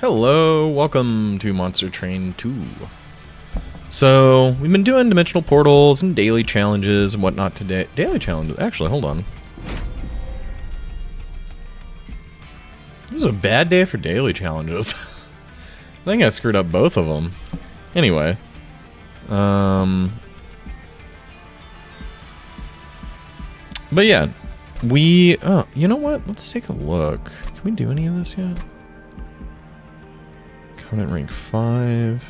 Hello, welcome to Monster Train 2. So, we've been doing dimensional portals and daily challenges and whatnot today. Daily challenges? Actually, hold on. This is a bad day for daily challenges. I think I screwed up both of them. Anyway. But yeah, oh, you know what? Let's take a look. Can we do any of this yet? Covenant rank 5.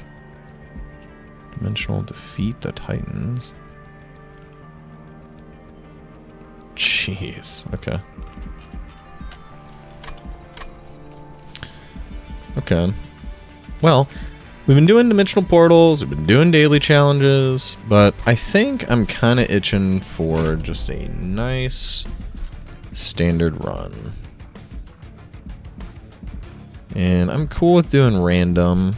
Dimensional defeat the Titans. Jeez. Okay. Okay. Well, we've been doing dimensional portals, we've been doing daily challenges, but I think I'm kind of itching for just a nice standard run. And I'm cool with doing random,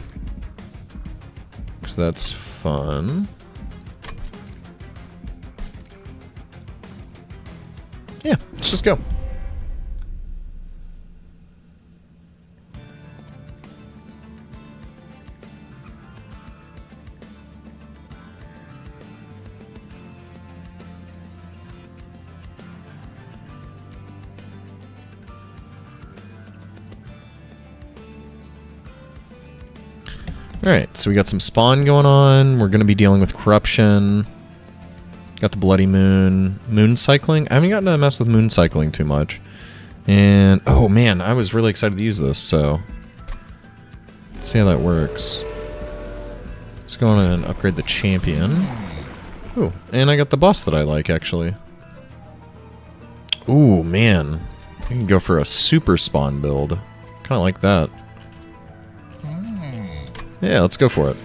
because that's fun. Yeah, let's just go. Alright, so we got some spawn going on. We're going to be dealing with corruption. Got the bloody moon. Moon cycling. I haven't gotten to mess with moon cycling too much. And, oh man, I was really excited to use this, so... let's see how that works. Let's go on and upgrade the champion. Ooh, and I got the boss that I like, actually. Ooh, man. I can go for a super spawn build. Kind of like that. Yeah, let's go for it.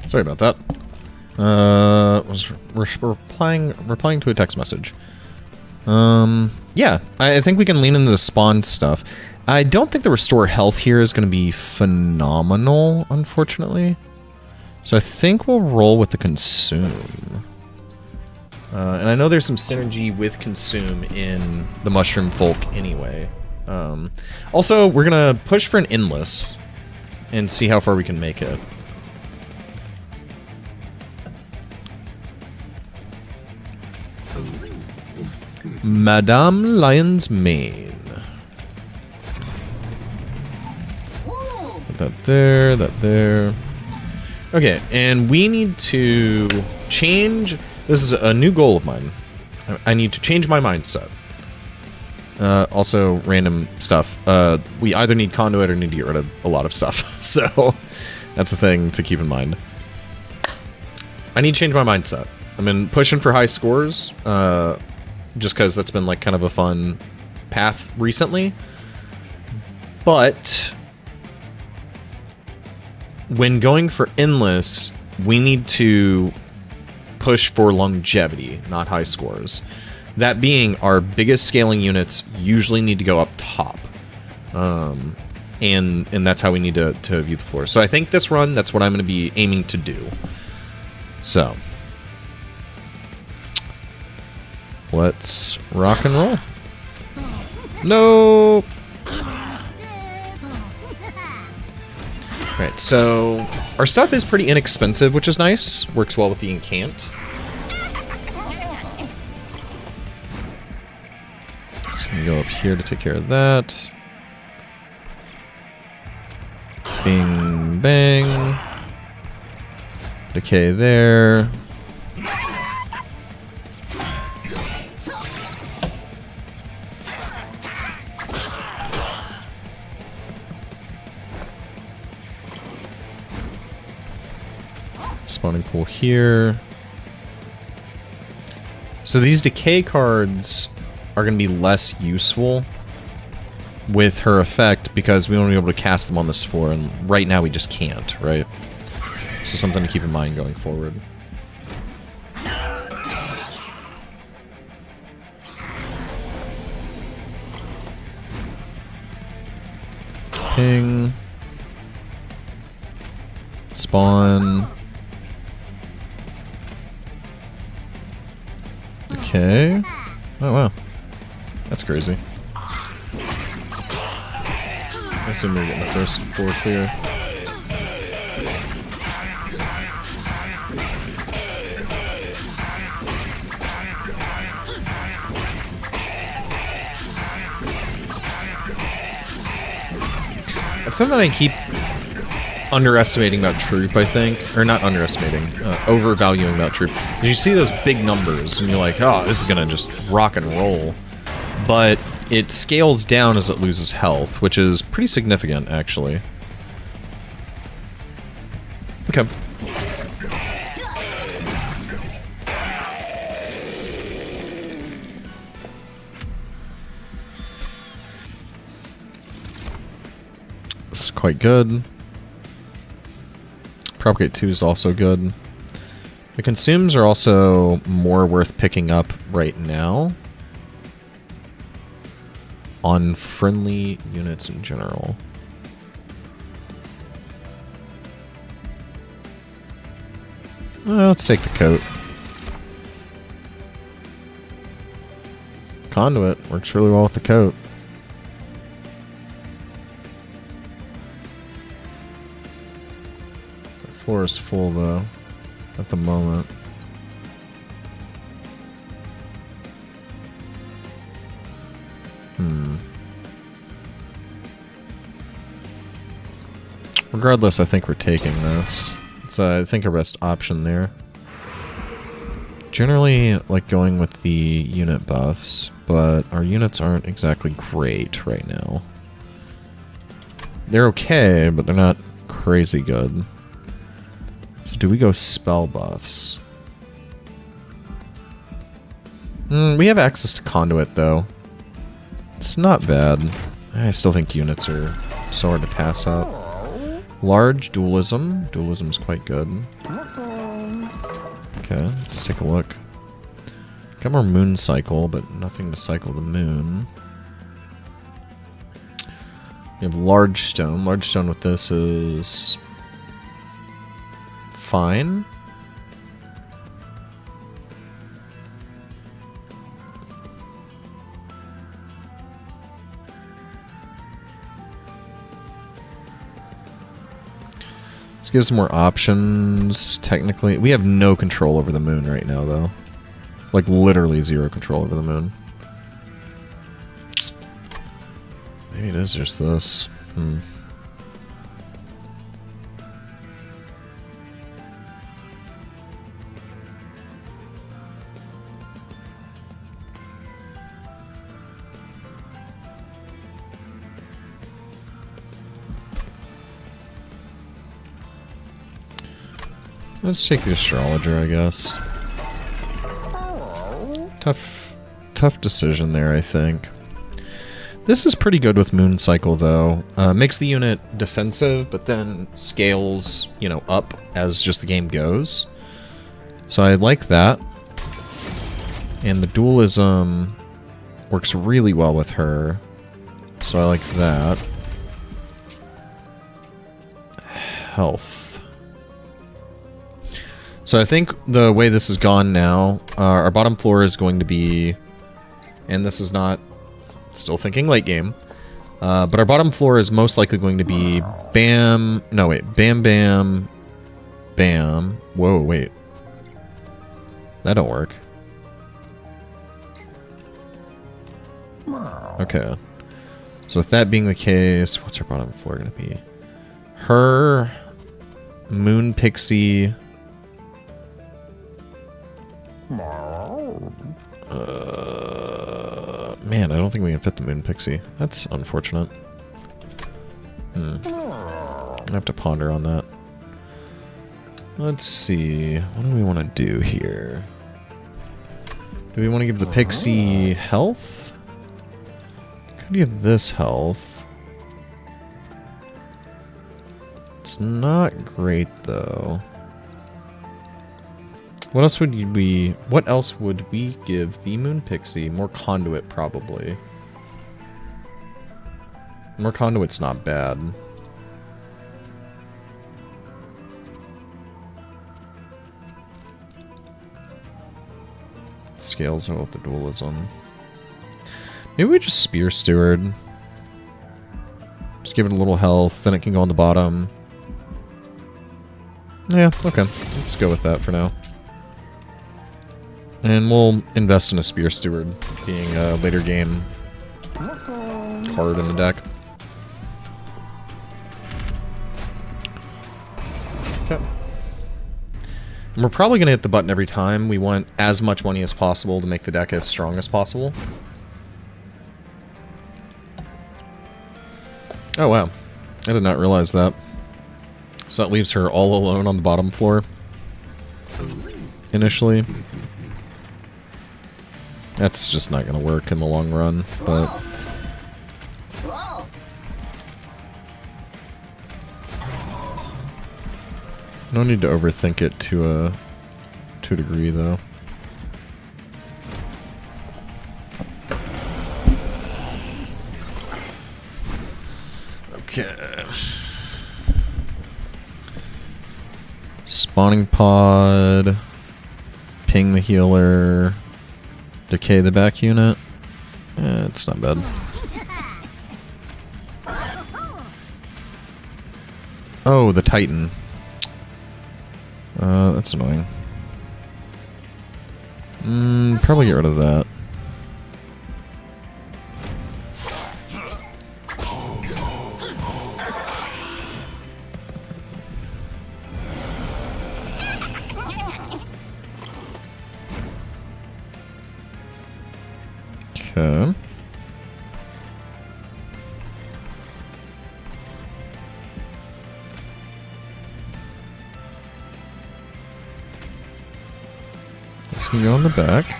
Sorry about that. Was replying to a text message. Yeah, I think we can lean into the spawn stuff. I don't think the restore health here is going to be phenomenal, unfortunately. So I think we'll roll with the consume. And I know there's some synergy with consume in the mushroom folk anyway. Also, we're going to push for an endless and see how far we can make it. Madame Lion's Mane. Put that there, that there. Okay, and we need to change... this is a new goal of mine. I need to change my mindset. Also, random stuff. We either need conduit or need to get rid of a lot of stuff. So, that's the thing to keep in mind. I need to change my mindset. I've been pushing for high scores. Just because that's been like kind of a fun path recently. But when going for endless, we need to push for longevity, not high scores. That being, our biggest scaling units usually need to go up top. And that's how we need to view the floor. So I think this run, that's what I'm going to be aiming to do. So... let's rock and roll. No. Alright, so our stuff is pretty inexpensive, which is nice. Works well with the incant. Let's go up here to take care of that. Bing, bang. Decay there. Spawning pool here. So these decay cards are going to be less useful with her effect because we won't be able to cast them on this floor, and right now we just can't, right? So something to keep in mind going forward. Ping. Spawn. Okay. Oh, wow. That's crazy. I assume we're getting the first floor clear. That's something I keep underestimating about Troop, I think. Or not underestimating, overvaluing about Troop. Because you see those big numbers, and you're like, oh, this is gonna just rock and roll. But it scales down as it loses health, which is pretty significant, actually. Okay. This is quite good. Propagate 2 is also good. The consumes are also more worth picking up right now on friendly units in general. Let's take the coat. Conduit works really well with the coat. The floor is full though at the moment. Regardless, I think we're taking this. It's, I think, our best option there. Generally, like going with the unit buffs, but our units aren't exactly great right now. They're okay, but they're not crazy good. So do we go spell buffs? We have access to Conduit, though. It's not bad. I still think units are so hard to pass up. Large dualism. Dualism is quite good. Okay, let's take a look. Got more moon cycle, but nothing to cycle the moon. We have large stone. Large stone with this is fine. Let's give some more options, technically. We have no control over the moon right now, though. Like, literally zero control over the moon. Maybe it is just this. Let's take the astrologer, I guess. Tough decision there, I think. This is pretty good with moon cycle, though. Makes the unit defensive, but then scales, you know, up as just the game goes. So I like that. And the dualism works really well with her. So I like that. Health. So I think the way this has gone now, our bottom floor is going to be, and this is not, still thinking late game, but our bottom floor is most likely going to be bam, no wait, bam, bam, bam, whoa, wait, that don't work. Okay, so with that being the case, what's our bottom floor going to be? Her, Moon Pixie, Man, I don't think we can fit the Moon Pixie. That's unfortunate. I'm gonna have to ponder on that. Let's see. What do we want to do here? Do we want to give the Pixie health? Could give this health. It's not great though. What else would we give the Moon Pixie? More conduit, probably. More conduit's not bad. Scales are what the dualism. Maybe we just Spear Steward. Just give it a little health, then it can go on the bottom. Yeah, okay. Let's go with that for now. And we'll invest in a Spear Steward, being a later game card in the deck. Okay. And we're probably going to hit the button every time. We want as much money as possible to make the deck as strong as possible. Oh wow. I did not realize that. So that leaves her all alone on the bottom floor. Initially. That's just not going to work in the long run, but... No need to overthink it to a degree, though. Okay. Spawning pod. Ping the healer. Decay the back unit. It's not bad. Oh, the Titan. That's annoying. Probably get rid of that. Okay. This can go on the back.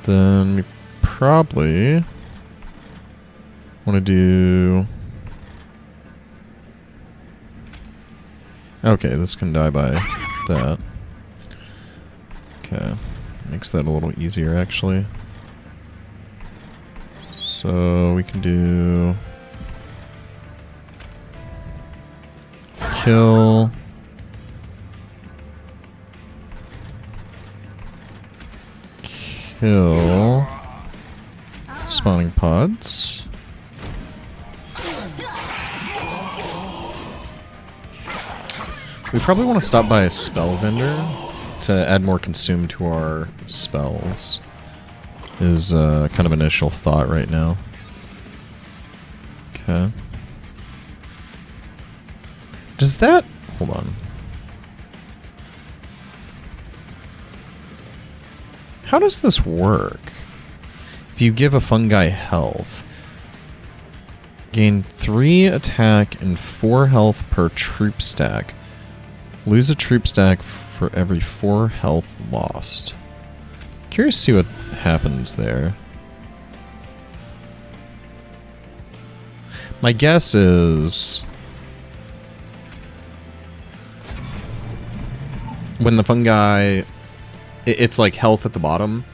Then we probably want to do... Okay, this can die by that. Okay. Makes that a little easier, actually. So we can do... Kill... Kill... Spawning pods. We probably want to stop by a spell vendor to add more consume to our spells. Is kind of initial thought right now. Okay. Does that... Hold on. How does this work? If you give a fungi health, gain 3 attack and 4 health per troop stack. Lose a troop stack for every 4 health lost. Curious to see what happens there. My guess is... when the fungi... It's like health at the bottom.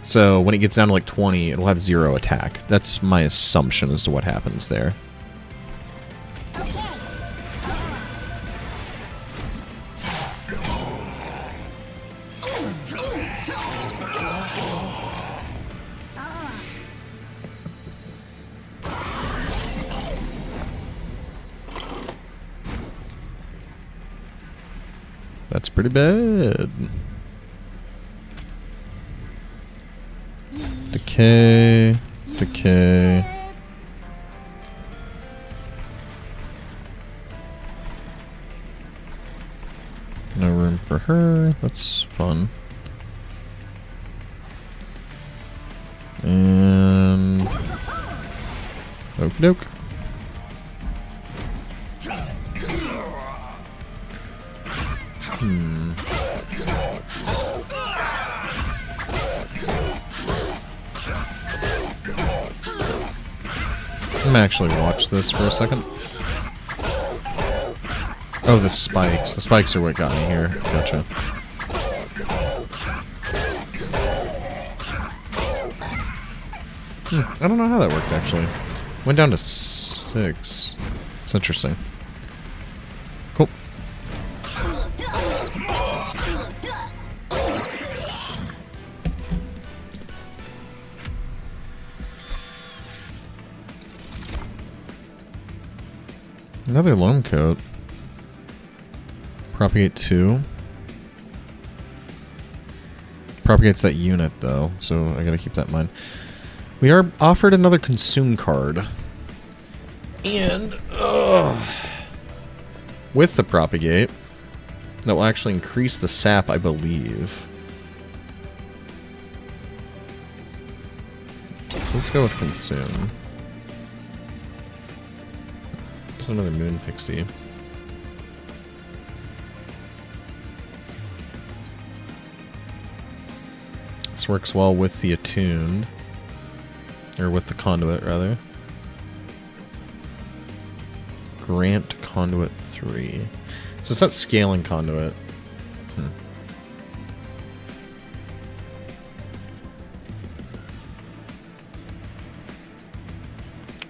So when it gets down to like 20, it'll have 0 attack. That's my assumption as to what happens there. That's pretty bad. Decay. Decay. No room for her. That's fun. And... Okie doke. I'm gonna actually watch this for a second. Oh, the spikes. The spikes are what got me here. Gotcha. I don't know how that worked, actually. Went down to 6. It's interesting. Cool. Another loam coat. Propagate 2. Propagates that unit, though, so I gotta keep that in mind. We are offered another consume card. And, with the propagate, that will actually increase the sap, I believe. So let's go with consume. There's another moon pixie. This works well with the attuned. Or with the conduit, rather. Grant conduit 3. So it's not scaling conduit.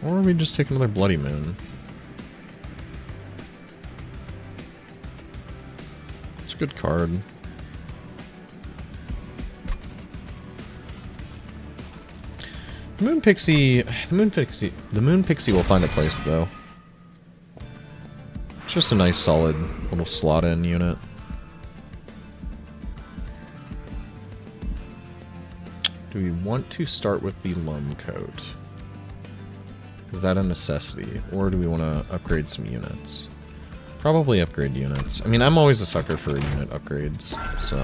Or we just take another bloody moon. It's a good card. The moon pixie will find a place, though. It's just a nice, solid little slot-in unit. Do we want to start with the loam coat? Is that a necessity? Or do we want to upgrade some units? Probably upgrade units. I mean, I'm always a sucker for unit upgrades, so...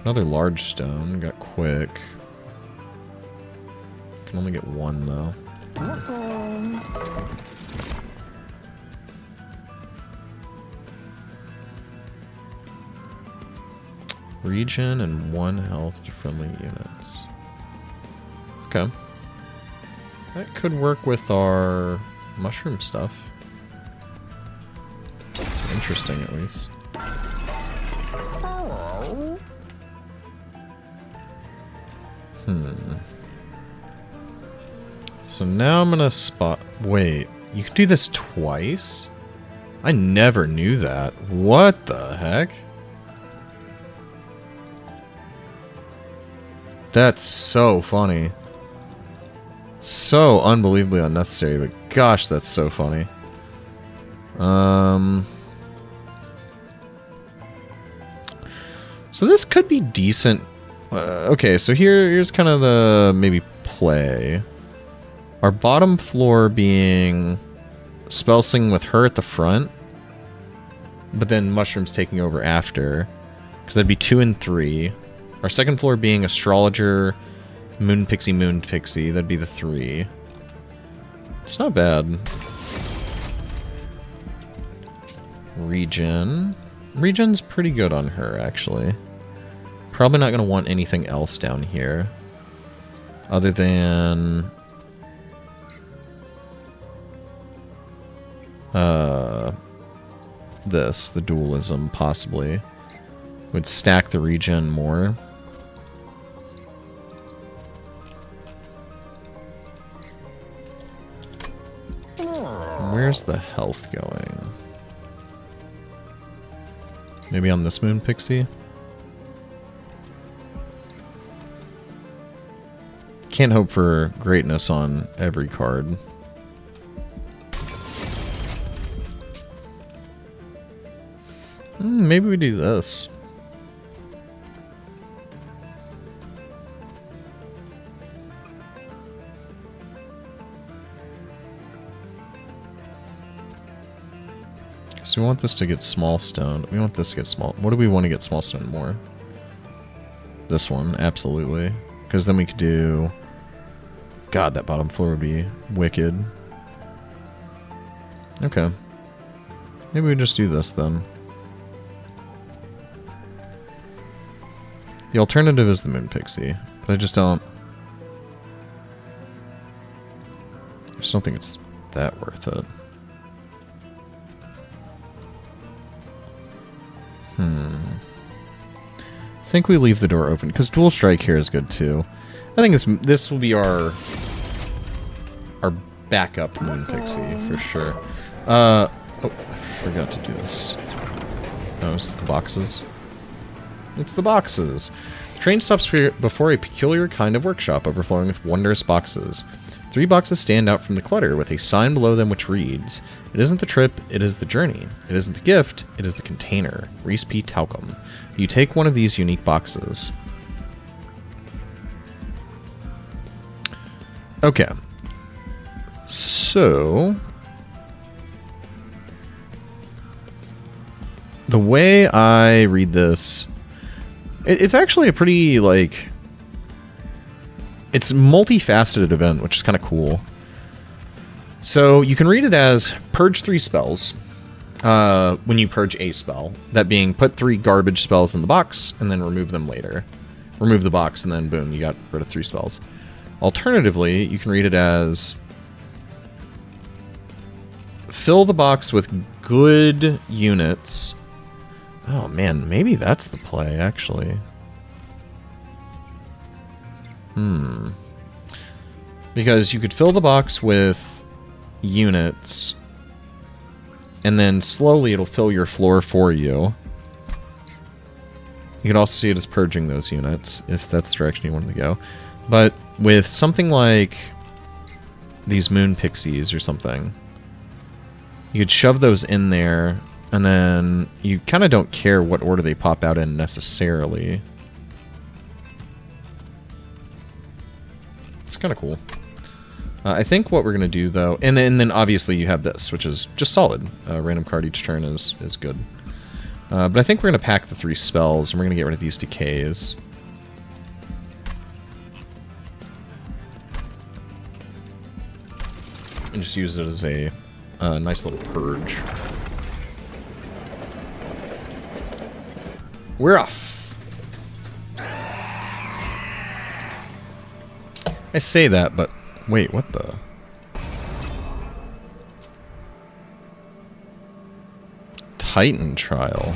Another large stone. Got quick. Can only get one, though. Regen and 1 health to friendly units. Okay. That could work with our mushroom stuff. It's interesting, at least. So now I'm gonna spot... Wait, you can do this twice? I never knew that. What the heck? That's so funny. So unbelievably unnecessary, but gosh, that's so funny. So this could be decent. Okay, so here's kind of the maybe play. Our bottom floor being spell sling with her at the front, but then mushrooms taking over after, because that'd be 2 and 3. Our second floor being astrologer, moon pixie, that'd be the 3. It's not bad. Regen's pretty good on her, actually. Probably not going to want anything else down here, other than the dualism, possibly. Would stack the regen more. Where's the health going? Maybe on this moon pixie? Can't hope for greatness on every card. Maybe we do this. So we want this to get small stone. We want this to get small. What do we want to get small stone more? This one, absolutely. Because then we could do... God, that bottom floor would be wicked. Okay. Maybe we just do this then. The alternative is the Moon Pixie, but I just don't think it's that worth it. I think we leave the door open, because Dual Strike here is good too. I think this will be our backup Moon Pixie, for sure. Oh, I forgot to do this. Oh, is this the boxes? It's the boxes. The train stops before a peculiar kind of workshop overflowing with wondrous boxes. 3 boxes stand out from the clutter with a sign below them which reads, "It isn't the trip, it is the journey. It isn't the gift, it is the container. Reese P. Talcum. You take one of these unique boxes." Okay. So... the way I read this... it's actually a pretty, like... it's a multifaceted event, which is kind of cool. So you can read it as purge 3 spells when you purge a spell. That being put 3 garbage spells in the box and then remove them later. Remove the box and then boom, you got rid of 3 spells. Alternatively, you can read it as fill the box with good units. Oh man, maybe that's the play, actually. Because you could fill the box with units, and then slowly it'll fill your floor for you. You can also see it as purging those units, if that's the direction you wanted to go. But with something like these Moon Pixies or something, you could shove those in there, and then you kind of don't care what order they pop out in necessarily. It's kind of cool. I think what we're going to do, though... and then obviously you have this, which is just solid. Random card each turn is good. But I think we're going to pack the 3 spells, and we're going to get rid of these decays. And just use it as a nice little purge. We're off. I say that, but wait, what the? Titan Trial.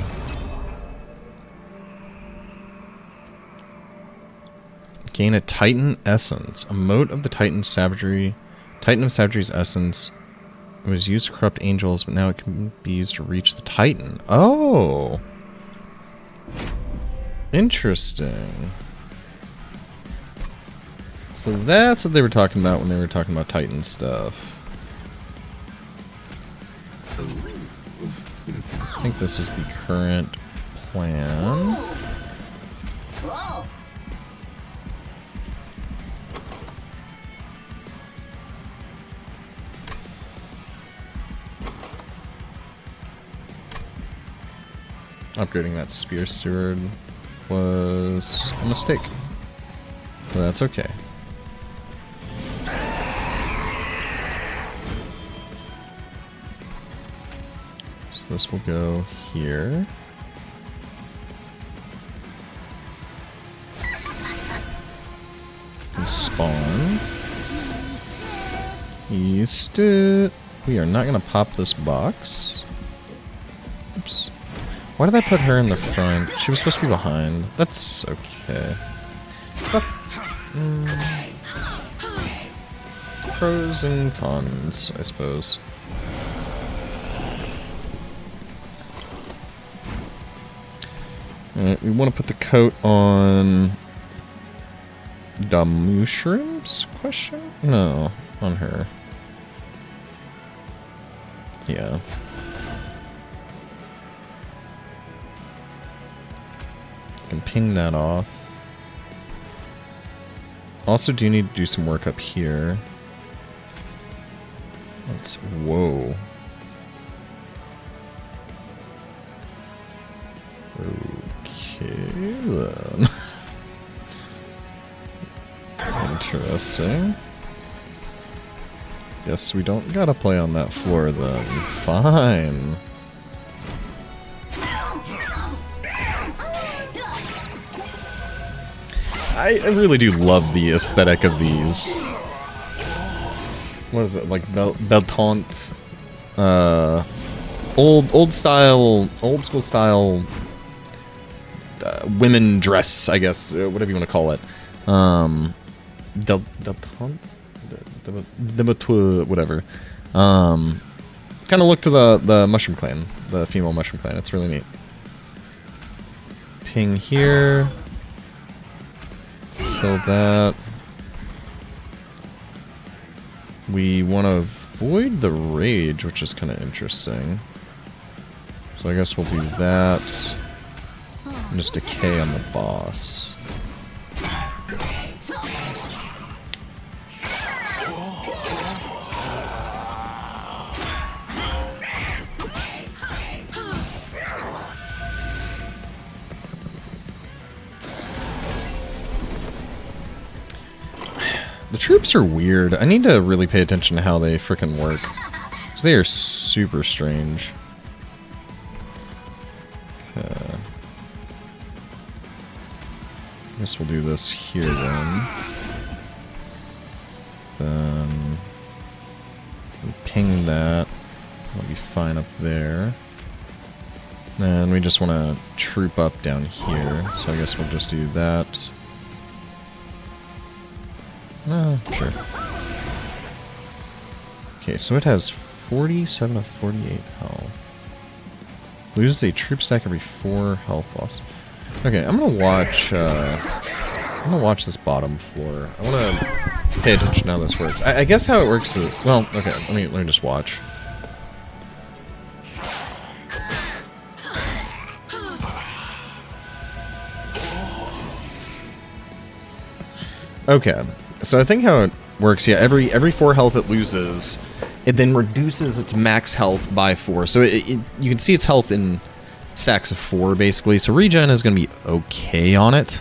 Gain a Titan Essence. A mote of the Titan of Savagery's essence. It was used to corrupt angels, but now it can be used to reach the Titan. Oh! Interesting. So that's what they were talking about when they were talking about Titan stuff. I think this is the current plan. Upgrading that Spear Steward was a mistake. But that's okay. So this will go here. And spawn. Used it. We are not going to pop this box. Oops. Why did I put her in the front? She was supposed to be behind. That's okay. Pros and cons, I suppose. Alright, we want to put the coat on... the mushrooms? Question? No, on her. Yeah. Can ping that off. Also do need to do some work up here. Let's... whoa. Okay, then. Interesting. Guess we don't gotta play on that floor then. Fine. I really do love the aesthetic of these. What is it, like Beltante? Old school style women dress, I guess, whatever you want to call it. Beltante? Whatever. Kind of look to the Mushroom Clan, the female Mushroom Clan. It's really neat. Ping here. Kill that. We want to avoid the rage, which is kind of interesting. So I guess we'll do that. And just decay on the boss. The troops are weird. I need to really pay attention to how they frickin' work. Because they are super strange. I guess we'll do this here then. Then we ping that. That'll be fine up there. And we just want to troop up down here. So I guess we'll just do that. Sure. Okay, so it has 47 of 48 health. Loses a troop stack every 4 health loss. Okay, I'm gonna watch this bottom floor. I wanna pay attention to how this works. I guess how it works is, well, okay, let me just watch. Okay. So I think how it works, yeah, every 4 health it loses, it then reduces its max health by 4. So you can see its health in stacks of 4, basically. So regen is going to be okay on it.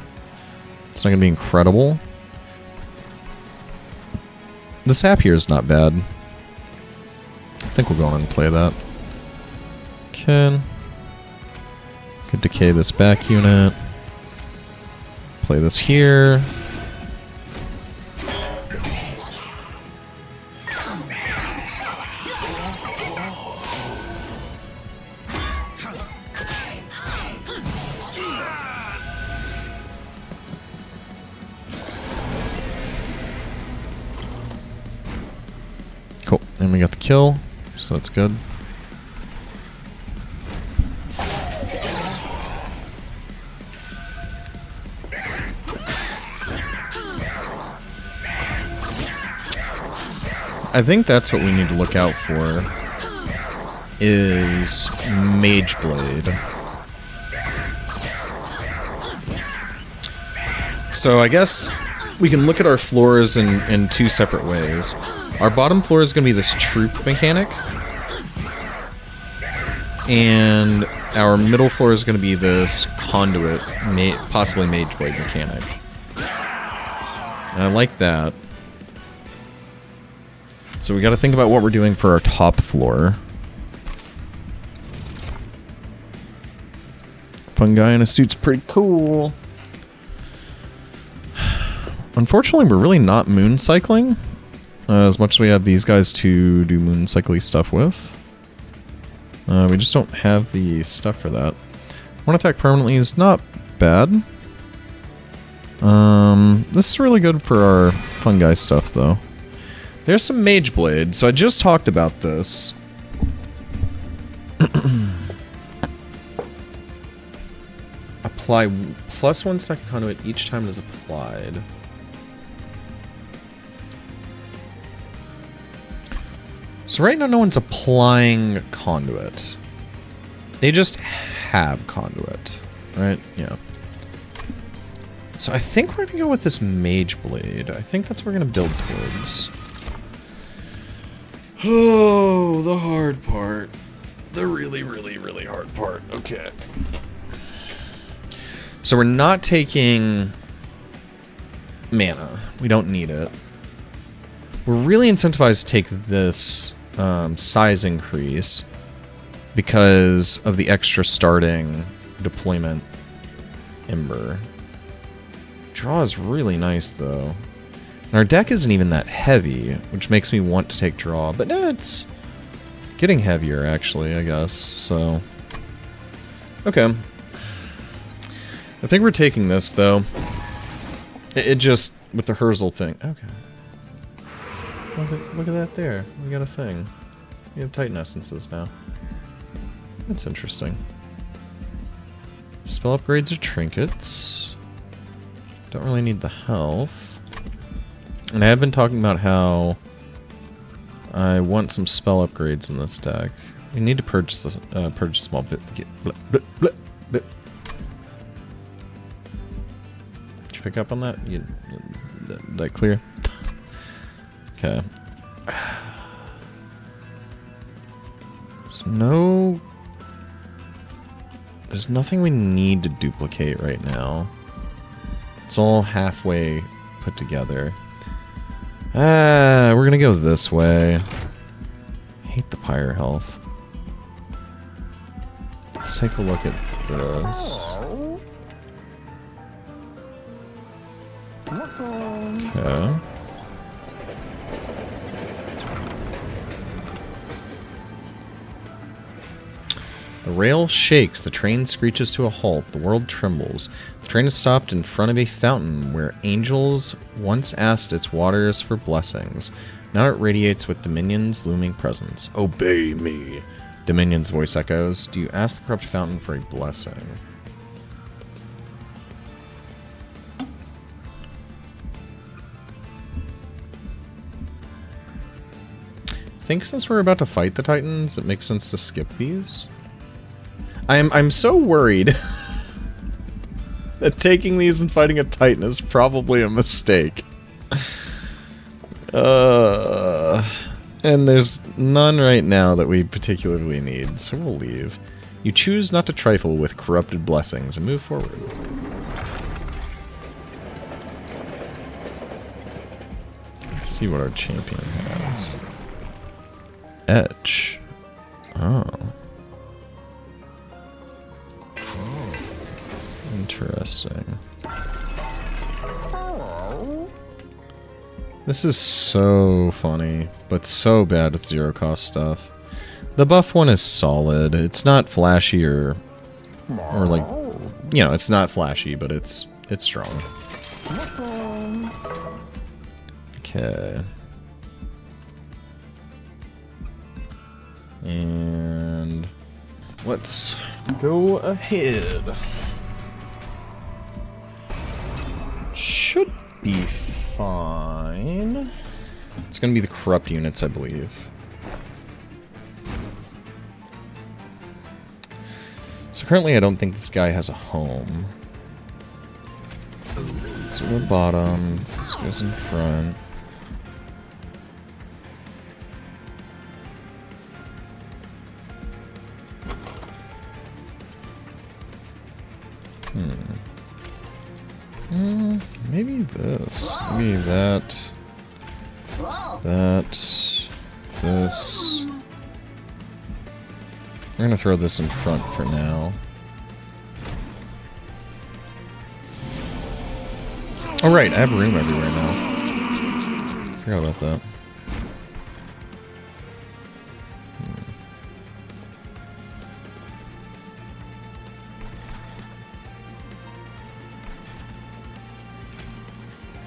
It's not going to be incredible. The sap here is not bad. I think we'll go on and play that. Okay. Could decay this back unit. Play this here. Cool, and we got the kill, so that's good. I think that's what we need to look out for, is Mage Blade. So I guess we can look at our floors in 2 separate ways. Our bottom floor is going to be this troop mechanic, and our middle floor is going to be this conduit, possibly Mage Blade mechanic. And I like that. So we got to think about what we're doing for our top floor. Fun guy in a suit's pretty cool. Unfortunately, we're really not moon cycling. As much as we have these guys to do moon cycling stuff with. We just don't have the stuff for that. One attack permanently is not bad. This is really good for our fun guy stuff, though. There's some Mage Blade, so I just talked about this. Apply +1 stack of conduit each time it is applied. So right now no one's applying conduit. They just have conduit, right? Yeah. So I think we're gonna go with this Mage Blade. I think that's what we're gonna build towards. Oh, the hard part. The really, really, really hard part. Okay. So we're not taking mana. We don't need it. We're really incentivized to take this size increase because of the extra starting deployment Ember. Draw is really nice, though. And our deck isn't even that heavy, which makes me want to take draw. But no, it's getting heavier, actually, I guess. So, okay. I think we're taking this, though. It just, with the Herzl thing. Okay. Look at that there. We got a thing. We have Titan Essences now. That's interesting. Spell upgrades or trinkets. Don't really need the health. And I have been talking about how I want some spell upgrades in this deck. We need to purge a small bit. Did you pick up on that? That clear? Okay. There's nothing we need to duplicate right now. It's all halfway put together. We're gonna go this way. I hate the pyre health. Let's take a look at this. Okay. The rail shakes, the train screeches to a halt, the world trembles. The train has stopped in front of a fountain where angels once asked its waters for blessings. Now it radiates with Dominion's looming presence. Obey me. Dominion's voice echoes. Do you ask the corrupt fountain for a blessing? I think since we're about to fight the Titans, it makes sense to skip these. I'm so worried that taking these and fighting a Titan is probably a mistake. And there's none right now that we particularly need, so we'll leave. You choose not to trifle with corrupted blessings and move forward. Let's see what our champion has. Etch. Oh. Interesting. This is so funny, but so bad with zero cost stuff. The buff one is solid. It's not flashy or like, you know, it's not flashy, but it's strong. Okay. And let's go ahead. Should be fine. It's gonna be the corrupt units, I believe. So currently I don't think this guy has a home. So we're bottom. This goes in front. Maybe this. Maybe that. That. This. We're gonna throw this in front for now. Oh right, I have room everywhere now. Forgot about that.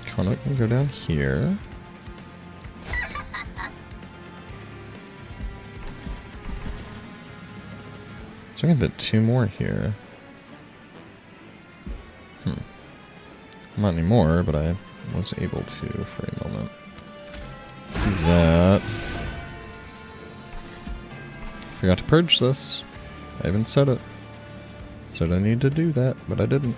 Conduct can go down here. So I can fit two more here. Not anymore, but I was able to for a moment. Do that. Forgot to purge this. I haven't said it. Said I need to do that, but I didn't.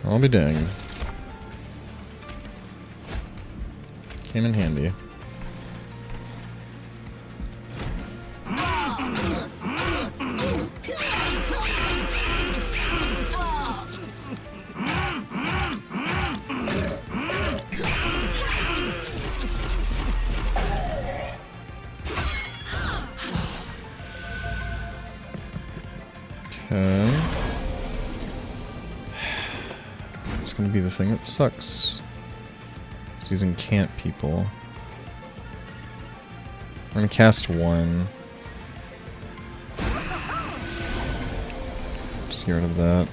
I'll be danged. Came in handy. Okay. It's gonna be the thing that sucks. It's using can't people. I'm gonna cast one. Just get rid of that.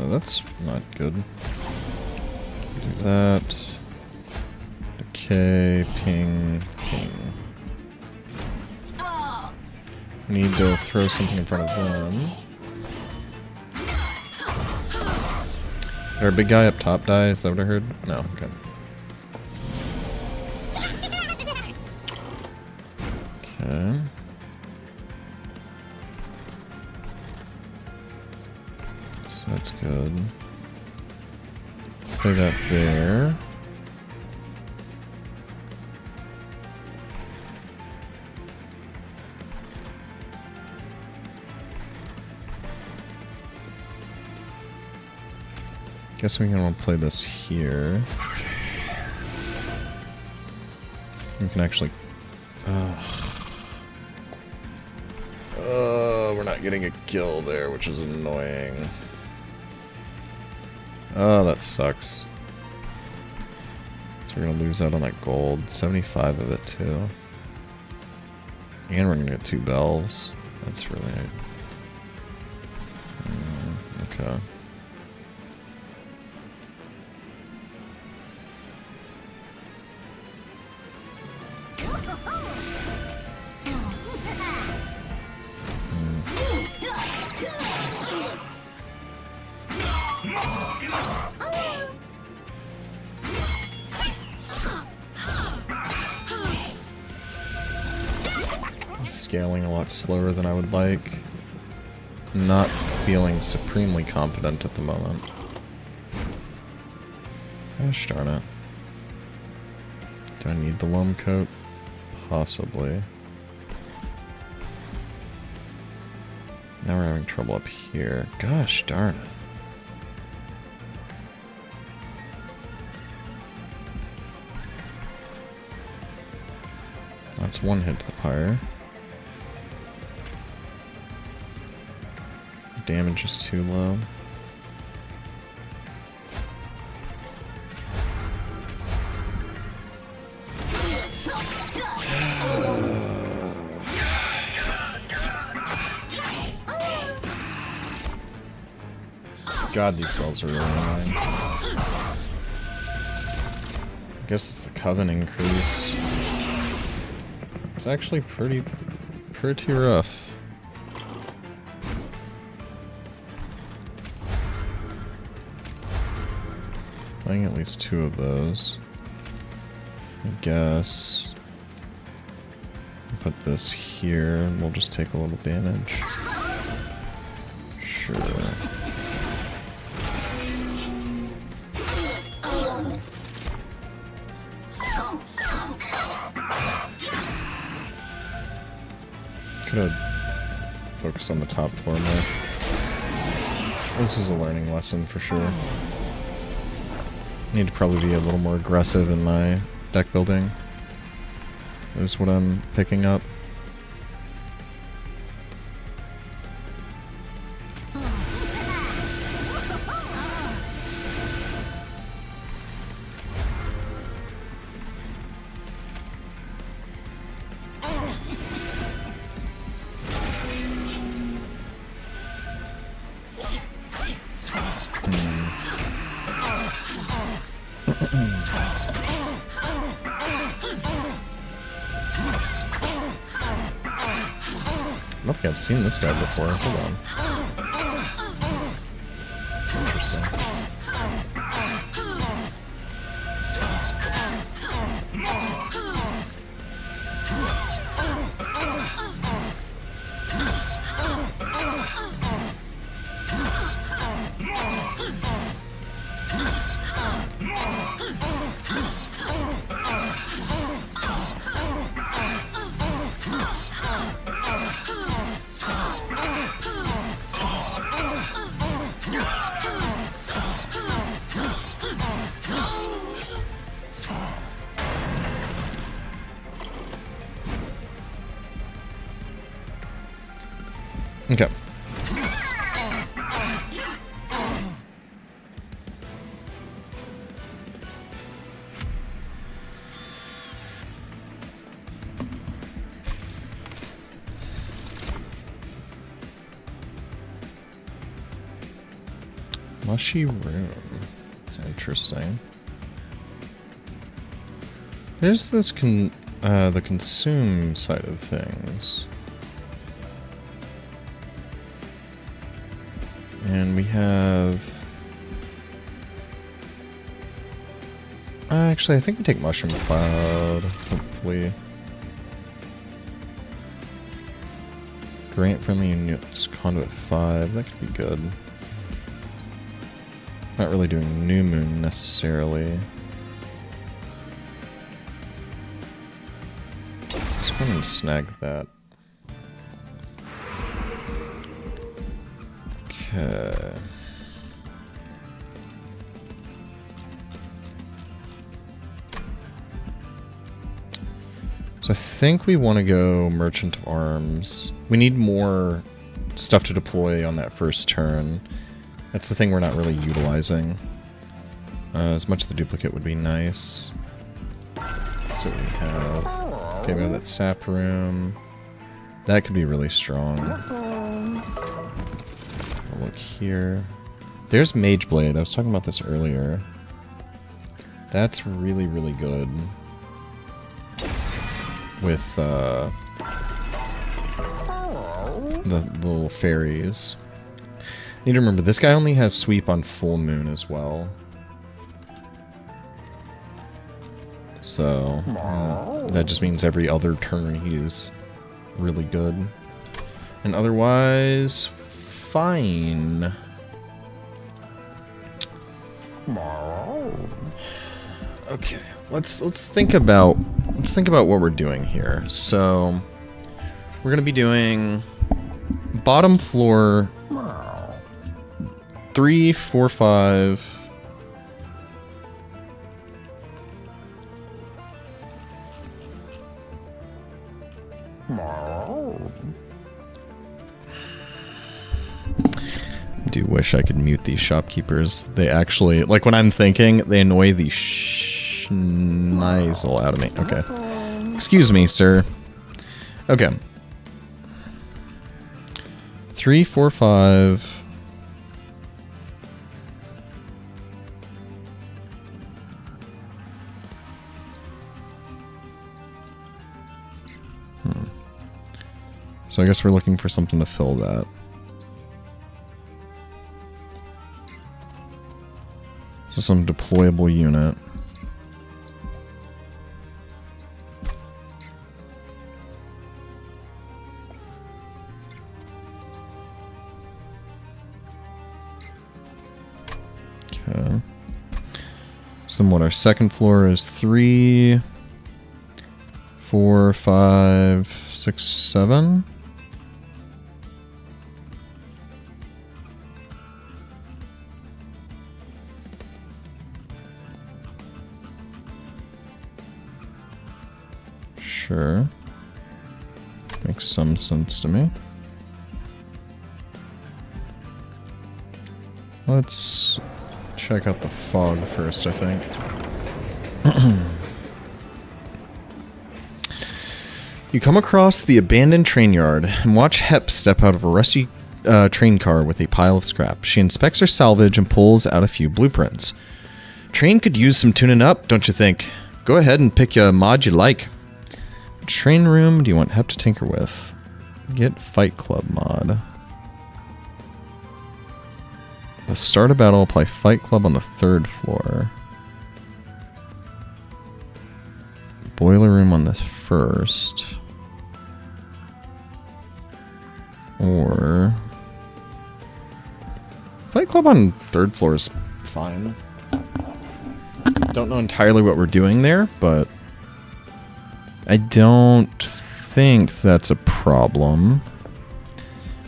That's not good. Do that. Decay, ping, ping. Need to throw something in front of them. Did our big guy up top die? Is that what I heard? No, okay. Okay. So that's good. Play that there. Guess we can want to play this here. We can actually... we're not getting a kill there, which is annoying. Oh, that sucks. So we're gonna lose out on that gold. 75 of it, too. And we're gonna get 2 bells. That's really... okay. Scaling a lot slower than I would like. Not feeling supremely confident at the moment. Gosh darn it. Do I need the loam coat? Possibly. Now we're having trouble up here. Gosh darn it. That's one hit to the pyre. Damage is too low. God, these spells are really annoying. I guess it's the Coven increase. It's actually pretty rough. Playing at least 2 of those. I guess. Put this here and we'll just take a little damage. Sure. Could have focused on the top floor more. This is a learning lesson for sure. Need to probably be a little more aggressive in my deck building. Is what I'm picking up. I don't think I've seen this guy before. Hold on. That's interesting. Okay. Mushy room. It's interesting. There's this the consume side of things. And we have... actually, I think we take Mushroom Cloud, hopefully. Grant friendly units, Conduit 5, that could be good. Not really doing New Moon necessarily. Let's go ahead and snag that. Okay. So I think we want to go Merchant of Arms. We need more stuff to deploy on that first turn. That's the thing we're not really utilizing. As much of the duplicate would be nice. So we have... okay, we have that sap room. That could be really strong. I'll look here. There's Mage Blade. I was talking about this earlier. That's really, really good. With the little fairies. Need to remember, this guy only has sweep on full moon as well. So, that just means every other turn he's really good. And otherwise, fine. Okay, let's think about what we're doing here. So, we're gonna be doing bottom floor 3, 4, 5. I do wish I could mute these shopkeepers. They actually, like when I'm thinking, they annoy the schnizel out of me. Okay. Excuse me, sir. Okay. 3, 4, 5. So I guess we're looking for something to fill that. So some deployable unit. Okay. So what our second floor is 3, 4, 5, 6, 7. Sure. Makes some sense to me. Let's check out the fog first, I think. You come across the abandoned train yard and watch Hep step out of a rusty train car with a pile of scrap. She inspects her salvage and pulls out a few blueprints. Train could use some tuning up, don't you think? Go ahead and pick a mod you like. Train room do you want Hep to tinker with? Get Fight Club mod. The start of battle, apply Fight Club on the 3rd floor. Boiler room on the 1st. Or... Fight Club on 3rd floor is fine. Don't know entirely what we're doing there, but... I don't think that's a problem.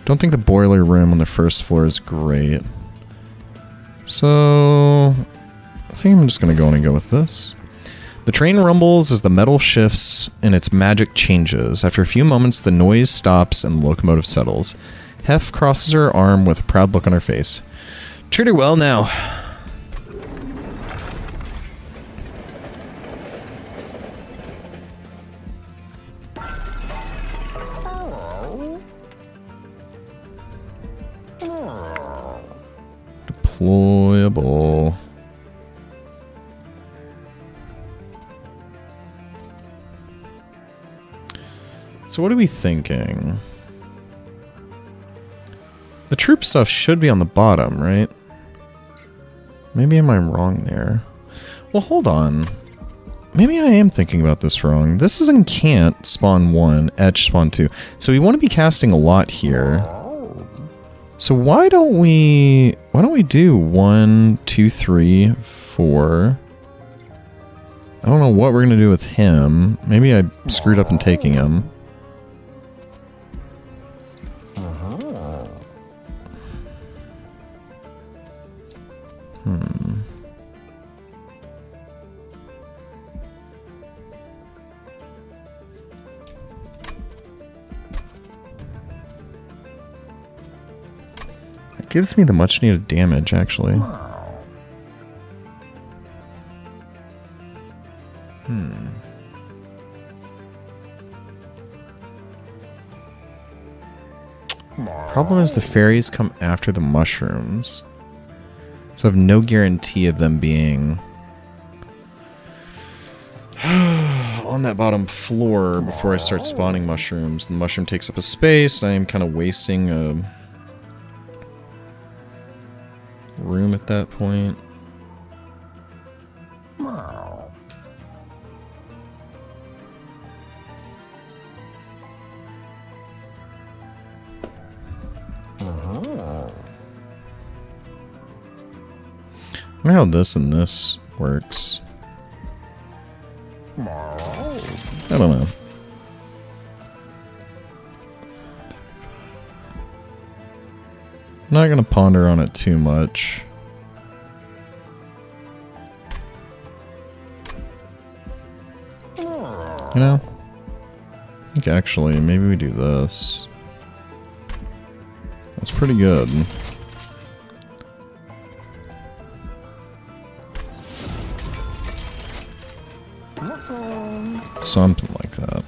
Don't think the boiler room on the 1st floor is great. So, I think I'm just going to go in and go with this. The train rumbles as the metal shifts and its magic changes. After a few moments, the noise stops and the locomotive settles. Hef crosses her arm with a proud look on her face. Treat her well now. Deployable. So what are we thinking? The troop stuff should be on the bottom, right? Maybe am I wrong there? Well, hold on. Maybe I am thinking about this wrong. This is in Can't, spawn 1, Etch, spawn 2. So we want to be casting a lot here. So why don't we do 1, 2, 3, 4? I don't know what we're going to do with him. Maybe I screwed up in taking him. It gives me the much needed damage, actually. Problem is the fairies come after the mushrooms. So I have no guarantee of them being on that bottom floor before I start spawning mushrooms. The mushroom takes up a space, and I am kind of wasting a room at that point. I wonder how this and this works. I don't know. I'm not gonna ponder on it too much. You know? I think actually, maybe we do this. That's pretty good. Something like that.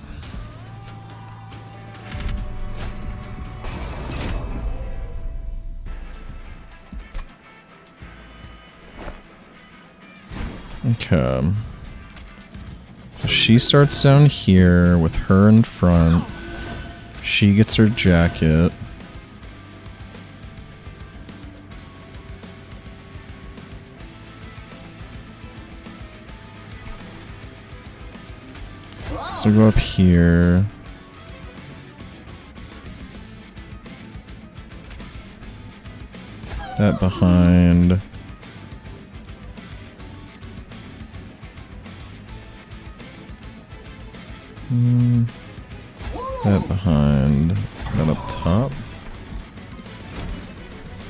Okay. So she starts down here with her in front. She gets her jacket. So go up here. That behind. That behind. That up top.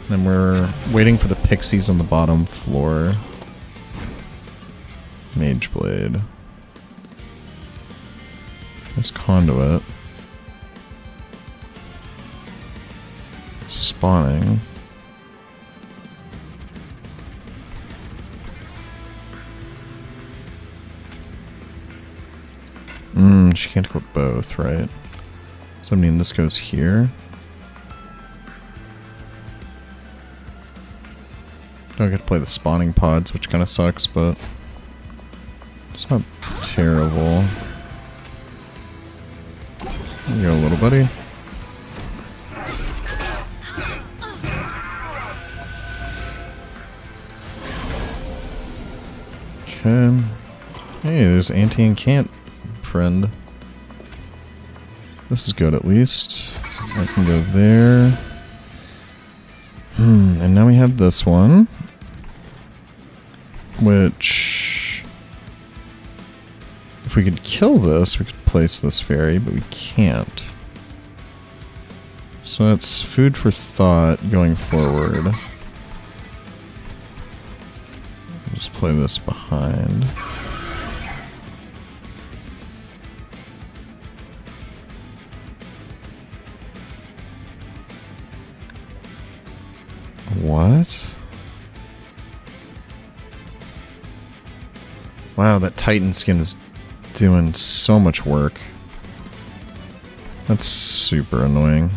Then we're waiting for the pixies on the bottom floor. Mage Blade. There's Conduit. Spawning. She can't equip both, right? So I mean this goes here. Don't get to play the spawning pods, which kind of sucks, but it's not terrible. There you go, little buddy. Okay. Hey, there's Auntie and Cant, friend. This is good, at least. I can go there. And now we have this one. Which... if we could kill this, we could place this fairy, but we can't. So that's food for thought going forward. Just play this behind. What? Wow, that Titan skin is doing so much work. That's super annoying.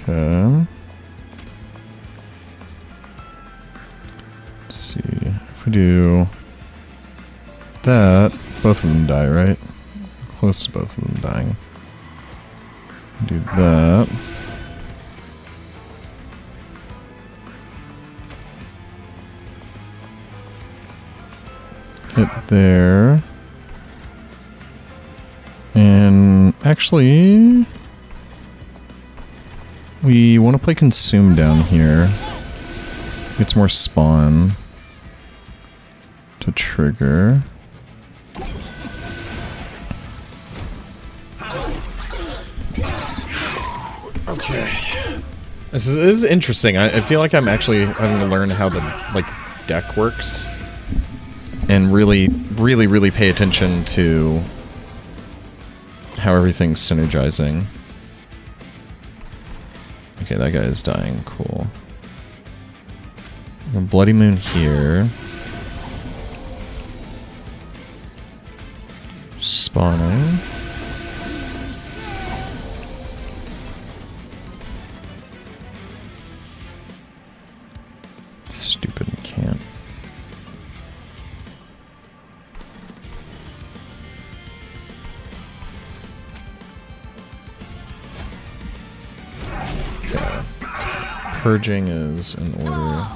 Okay. Let's see. If we do that, both of them die, right? Close to both of them dying. Do that. Hit there. And actually, we want to play Consume down here. It's more spawn to trigger. Okay. This is interesting. I feel like I'm actually having to learn how the deck works. And really pay attention to how everything's synergizing. Okay, that guy is dying. Cool. Bloody Moon here. Spawning. Stupid can't. Okay. Purging is in order.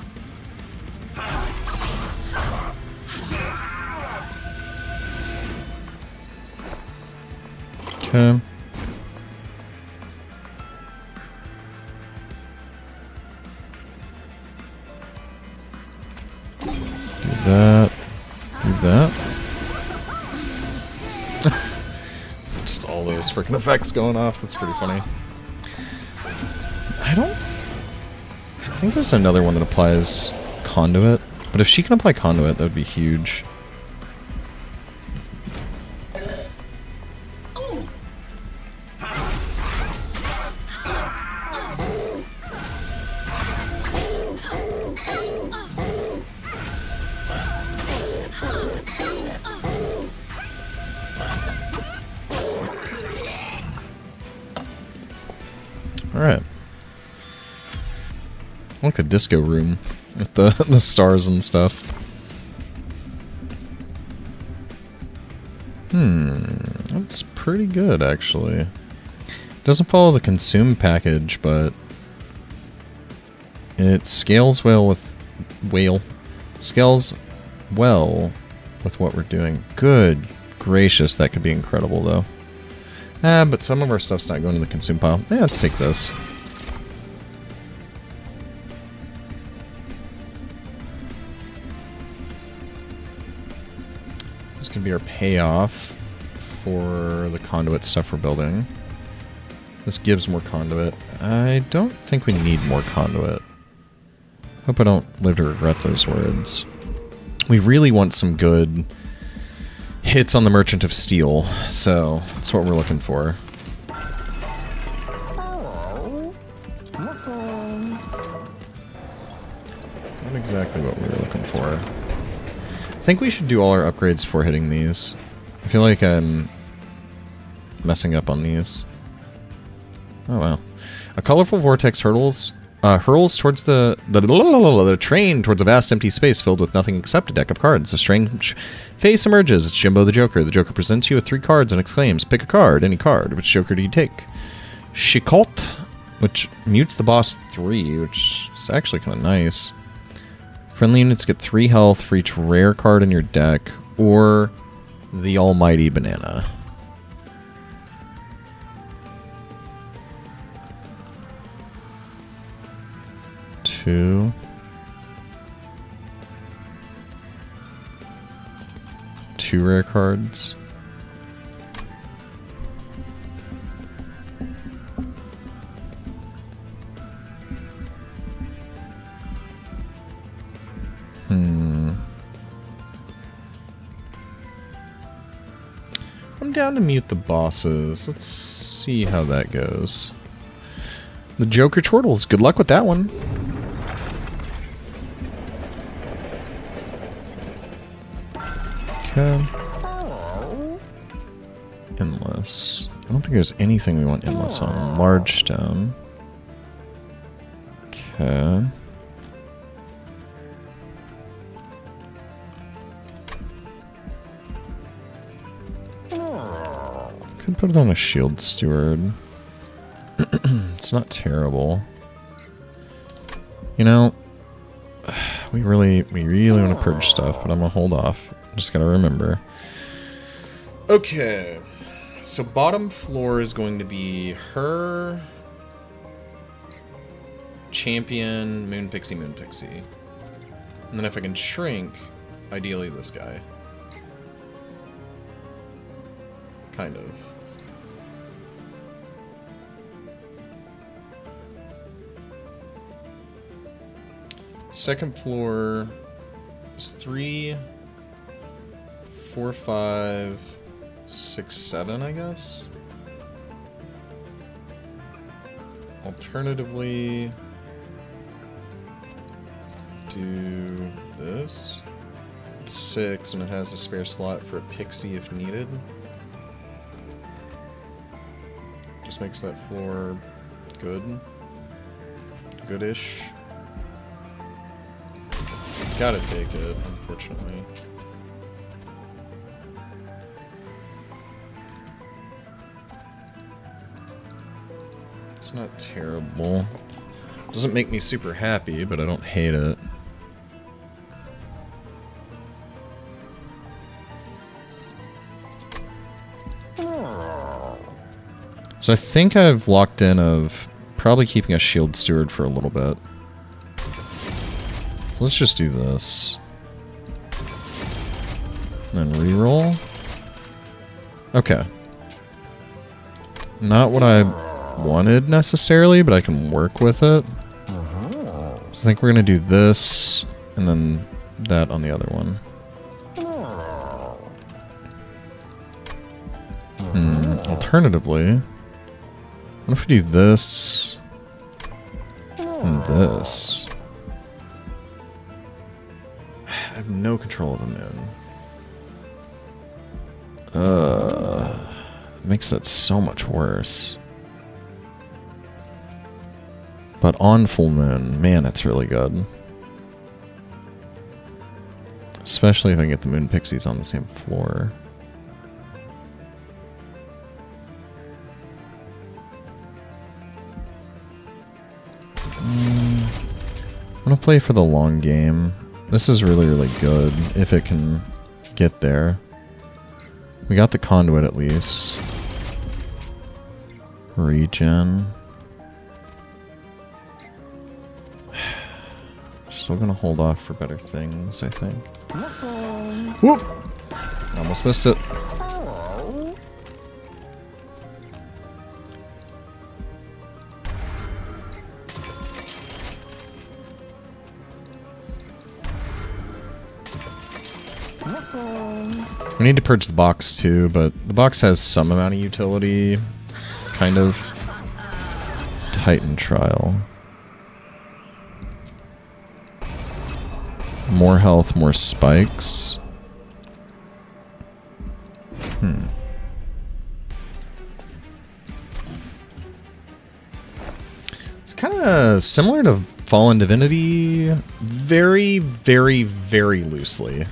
Okay. Do that. Do that. Just all those freaking effects going off. That's pretty funny. I think there's another one that applies Conduit. But if she can apply Conduit, that would be huge. Alright. I like the disco room with the stars and stuff. That's pretty good, actually. It doesn't follow the consume package, but it scales well with scales well with what we're doing. Good gracious, that could be incredible, though. But some of our stuff's not going to the consume pile. Yeah, let's take this. This could be our payoff for the conduit stuff we're building. This gives more conduit. I don't think we need more conduit. Hope I don't live to regret those words. We really want some good hits on the Merchant of Steel, so that's what we're looking for. Not exactly what we were looking for. I think we should do all our upgrades before hitting these. I feel like I'm messing up on these. Oh wow. A colorful vortex hurls towards the train towards a vast empty space filled with nothing except a deck of cards. A strange face emerges. It's Jimbo the Joker. The Joker presents you with 3 cards and exclaims, "Pick a card, any card. Which Joker do you take?" Shikalt, which mutes the boss 3, which is actually kind of nice. Friendly units get 3 health for each rare card in your deck, or the Almighty Banana. Two rare cards. down to mute the bosses. Let's see how that goes. The Joker Chortles. Good luck with that one. Okay. Endless. I don't think there's anything we want endless on. Large stone. Okay. Could put it on a shield steward. It's not terrible. You know, we really want to purge stuff, but I'm gonna hold off. Just gotta remember. Okay. So bottom floor is going to be her, champion, Moon Pixie. And then if I can shrink, ideally this guy. Kind of. Second floor is 3, 4, 5, 6, 7, I guess. Alternatively, do this. It's 6, and it has a spare slot for a pixie if needed. Just makes that floor good. Goodish. Gotta take it, unfortunately. It's not terrible. Doesn't make me super happy, but I don't hate it. So I think I've locked in of probably keeping a shield steward for a little bit. Let's just do this. And then reroll. Okay. Not what I wanted necessarily, but I can work with it. So I think we're going to do this, and then that on the other one. Alternatively, what if we do this and this? I have no control of the moon. Makes that so much worse. But on full moon, man, it's really good. Especially if I can get the moon pixies on the same floor. I'm gonna play for the long game. This is really, really good if it can get there. We got the conduit at least. Regen. Still gonna hold off for better things, I think. Whoop! Almost missed it. We need to purge the box too, but the box has some amount of utility. Kind of. Titan Trial. More health, more spikes. It's kind of similar to Fallen Divinity. Very, very, very loosely.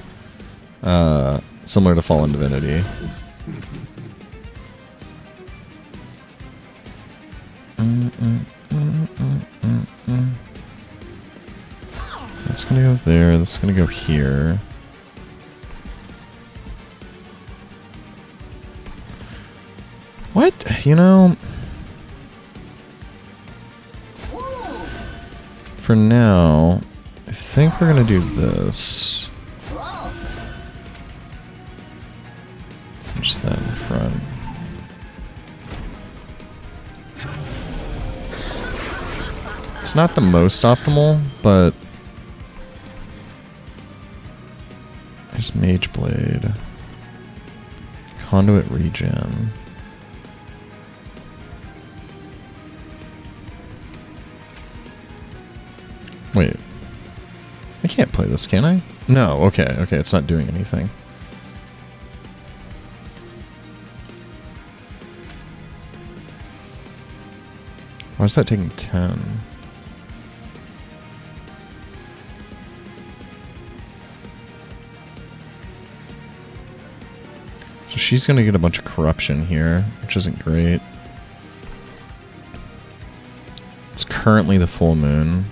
Similar to Fallen Divinity. That's gonna go there, that's gonna go here. What? You know... For now, I think we're gonna do this. Just that in front. It's not the most optimal, but... There's Mage Blade. Conduit regen. Wait. I can't play this, can I? No, okay, okay, it's not doing anything. Why is that taking 10? So she's gonna get a bunch of corruption here, which isn't great. It's currently the full moon.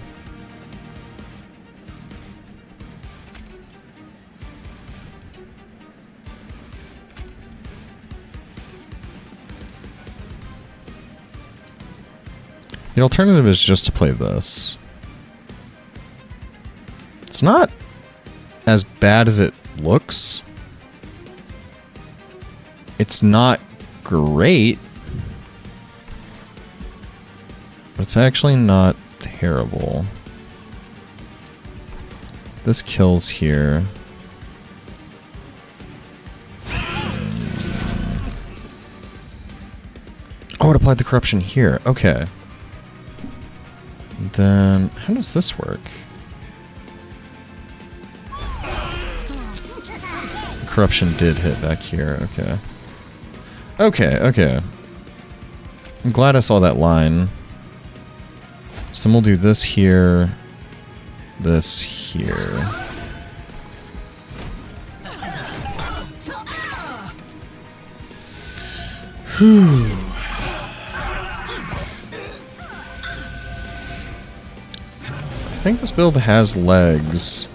The alternative is just to play this. It's not as bad as it looks. It's not great, but it's actually not terrible. This kills here. Oh, it applied the corruption here. Okay. Then, how does this work? Corruption did hit back here. Okay. Okay, okay. I'm glad I saw that line. So then we'll do this here. This here. Whew. I think this build has legs.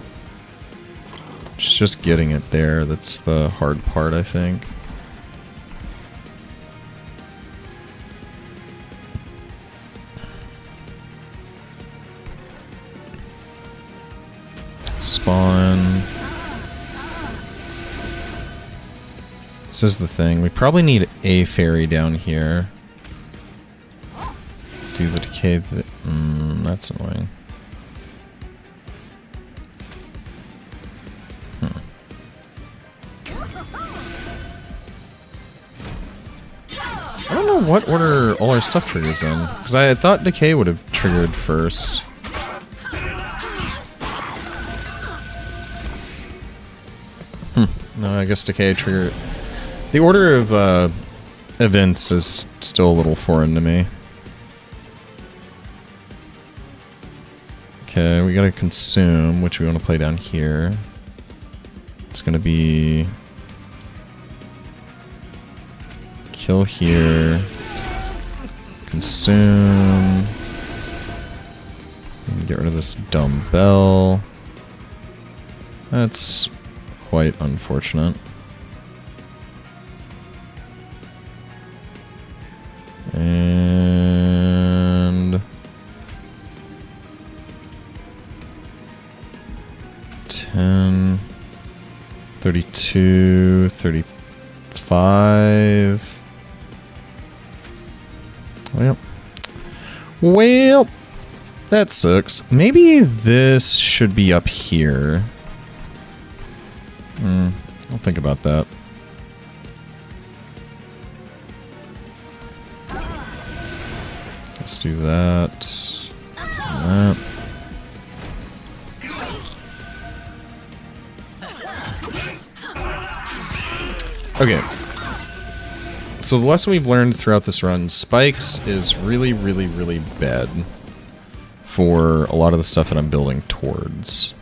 It's just getting it there. That's the hard part, I think. Spawn. This is the thing. We probably need a fairy down here. Do the decay. That's annoying. I don't know what order all our stuff triggers in, because I thought decay would have triggered first. No, I guess decay triggered. The order of events is still a little foreign to me. Okay, we gotta consume, which we want to play down here. It's gonna be kill here, consume, and get rid of this dumb bell. That's quite unfortunate. And 10, 32, 35. Well, that sucks. Maybe this should be up here. I'll think about that. Let's do that. And that. Okay. So the lesson we've learned throughout this run, spikes is really, really, really bad for a lot of the stuff that I'm building towards.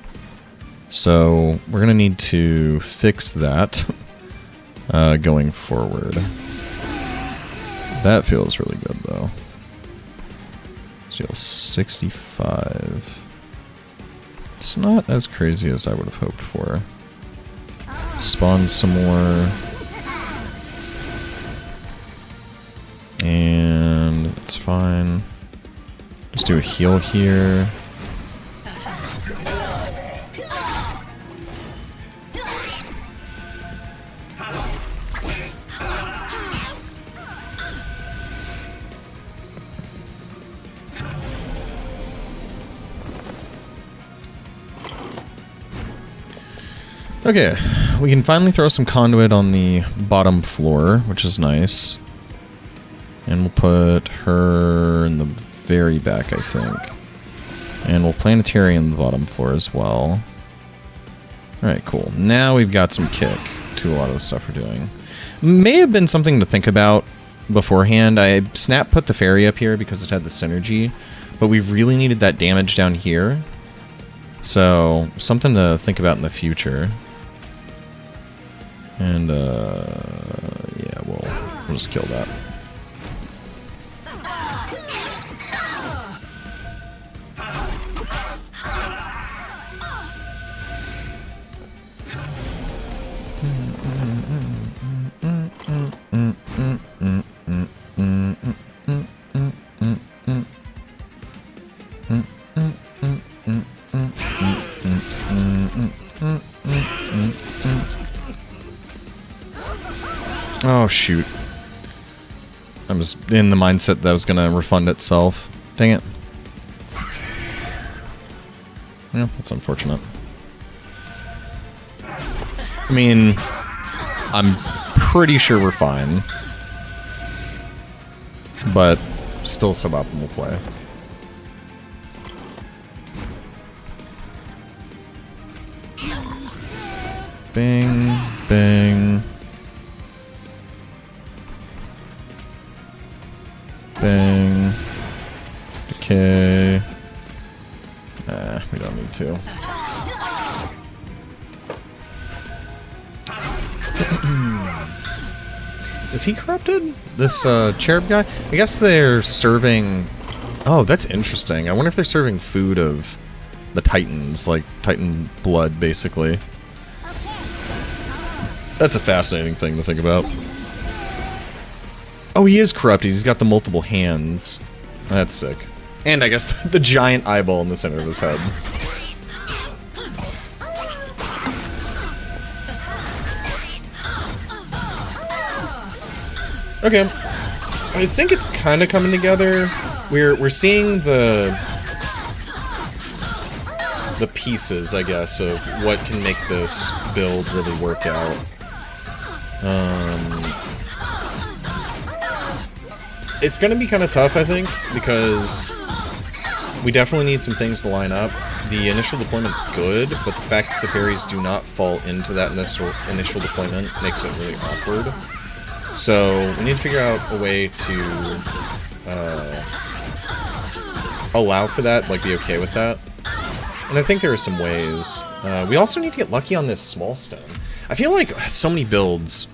So we're going to need to fix that going forward. That feels really good though. Seal 65. It's not as crazy as I would have hoped for. Spawn some more. And it's fine. Just do a heal here. Okay, we can finally throw some conduit on the bottom floor, which is nice. And we'll put her in the very back, I think. And we'll planetary in the bottom floor as well. Alright, cool. Now we've got some kick to a lot of the stuff we're doing. May have been something to think about beforehand. I snap put the fairy up here because it had the synergy, but we really needed that damage down here. So, something to think about in the future. And, yeah, we'll just kill that. Oh, shoot. I was in the mindset that was going to refund itself. Dang it. Yeah, that's unfortunate. I mean, I'm pretty sure we're fine. But still suboptimal play. Bing, bing. Bang. Decay. We don't need to. Is he corrupted? This cherub guy? I guess they're serving... Oh, that's interesting. I wonder if they're serving food of the Titans, like Titan blood, basically. That's a fascinating thing to think about. Oh, he is corrupted. He's got the multiple hands. That's sick. And I guess the giant eyeball in the center of his head. Okay. I think it's kind of coming together. We're seeing the pieces, I guess, of what can make this build really work out. It's going to be kind of tough, I think, because we definitely need some things to line up. The initial deployment's good, but the fact that the fairies do not fall into that initial deployment makes it really awkward. So we need to figure out a way to allow for that, like be okay with that. And I think there are some ways. We also need to get lucky on this small stone. I feel like so many builds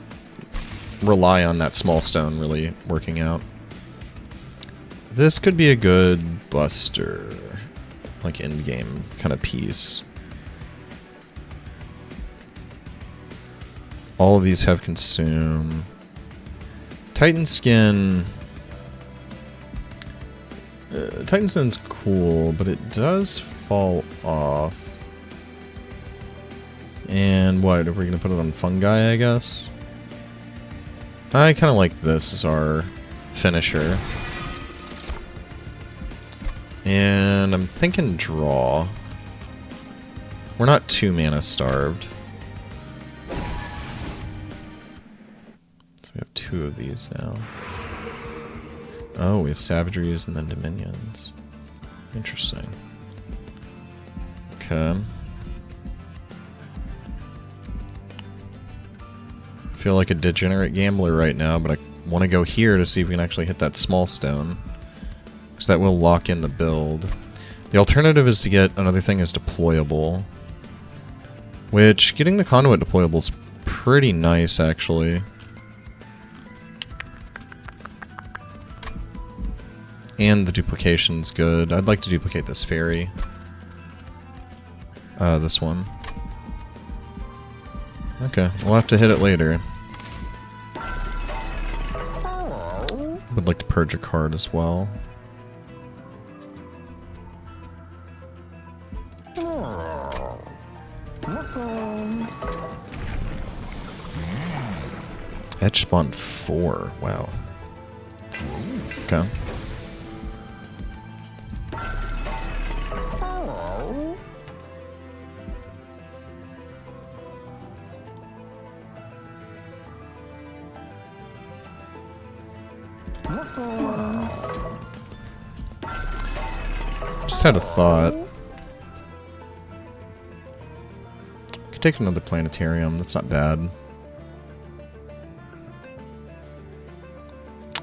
rely on that small stone really working out. This could be a good buster, like end-game kind of piece. All of these have consume. Titan skin. Titan skin's cool, but it does fall off. And what? Are we gonna put it on fungi, I guess? I kind of like this as our finisher. And I'm thinking draw. We're not too mana starved. So we have 2 of these now. Oh, we have savageries and then dominions. Interesting. Okay. I feel like a degenerate gambler right now, but I want to go here to see if we can actually hit that small stone. Because that will lock in the build. The alternative is to get another thing as deployable. Which, getting the conduit deployable is pretty nice, actually. And the duplication's good. I'd like to duplicate this fairy. This one. Okay, we'll have to hit it later. Would like to purge a card as well. Etch spawned 4. Wow. Okay. Just had a thought. Could take another planetarium. That's not bad.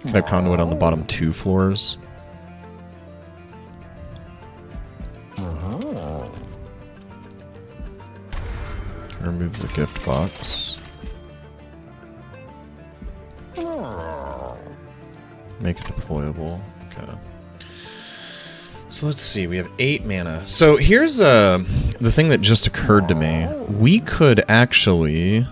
Could have conduit on the bottom 2 floors. Remove the gift box. Make it deployable. Okay. So let's see. We have 8 mana. So here's the thing that just occurred to me. We could actually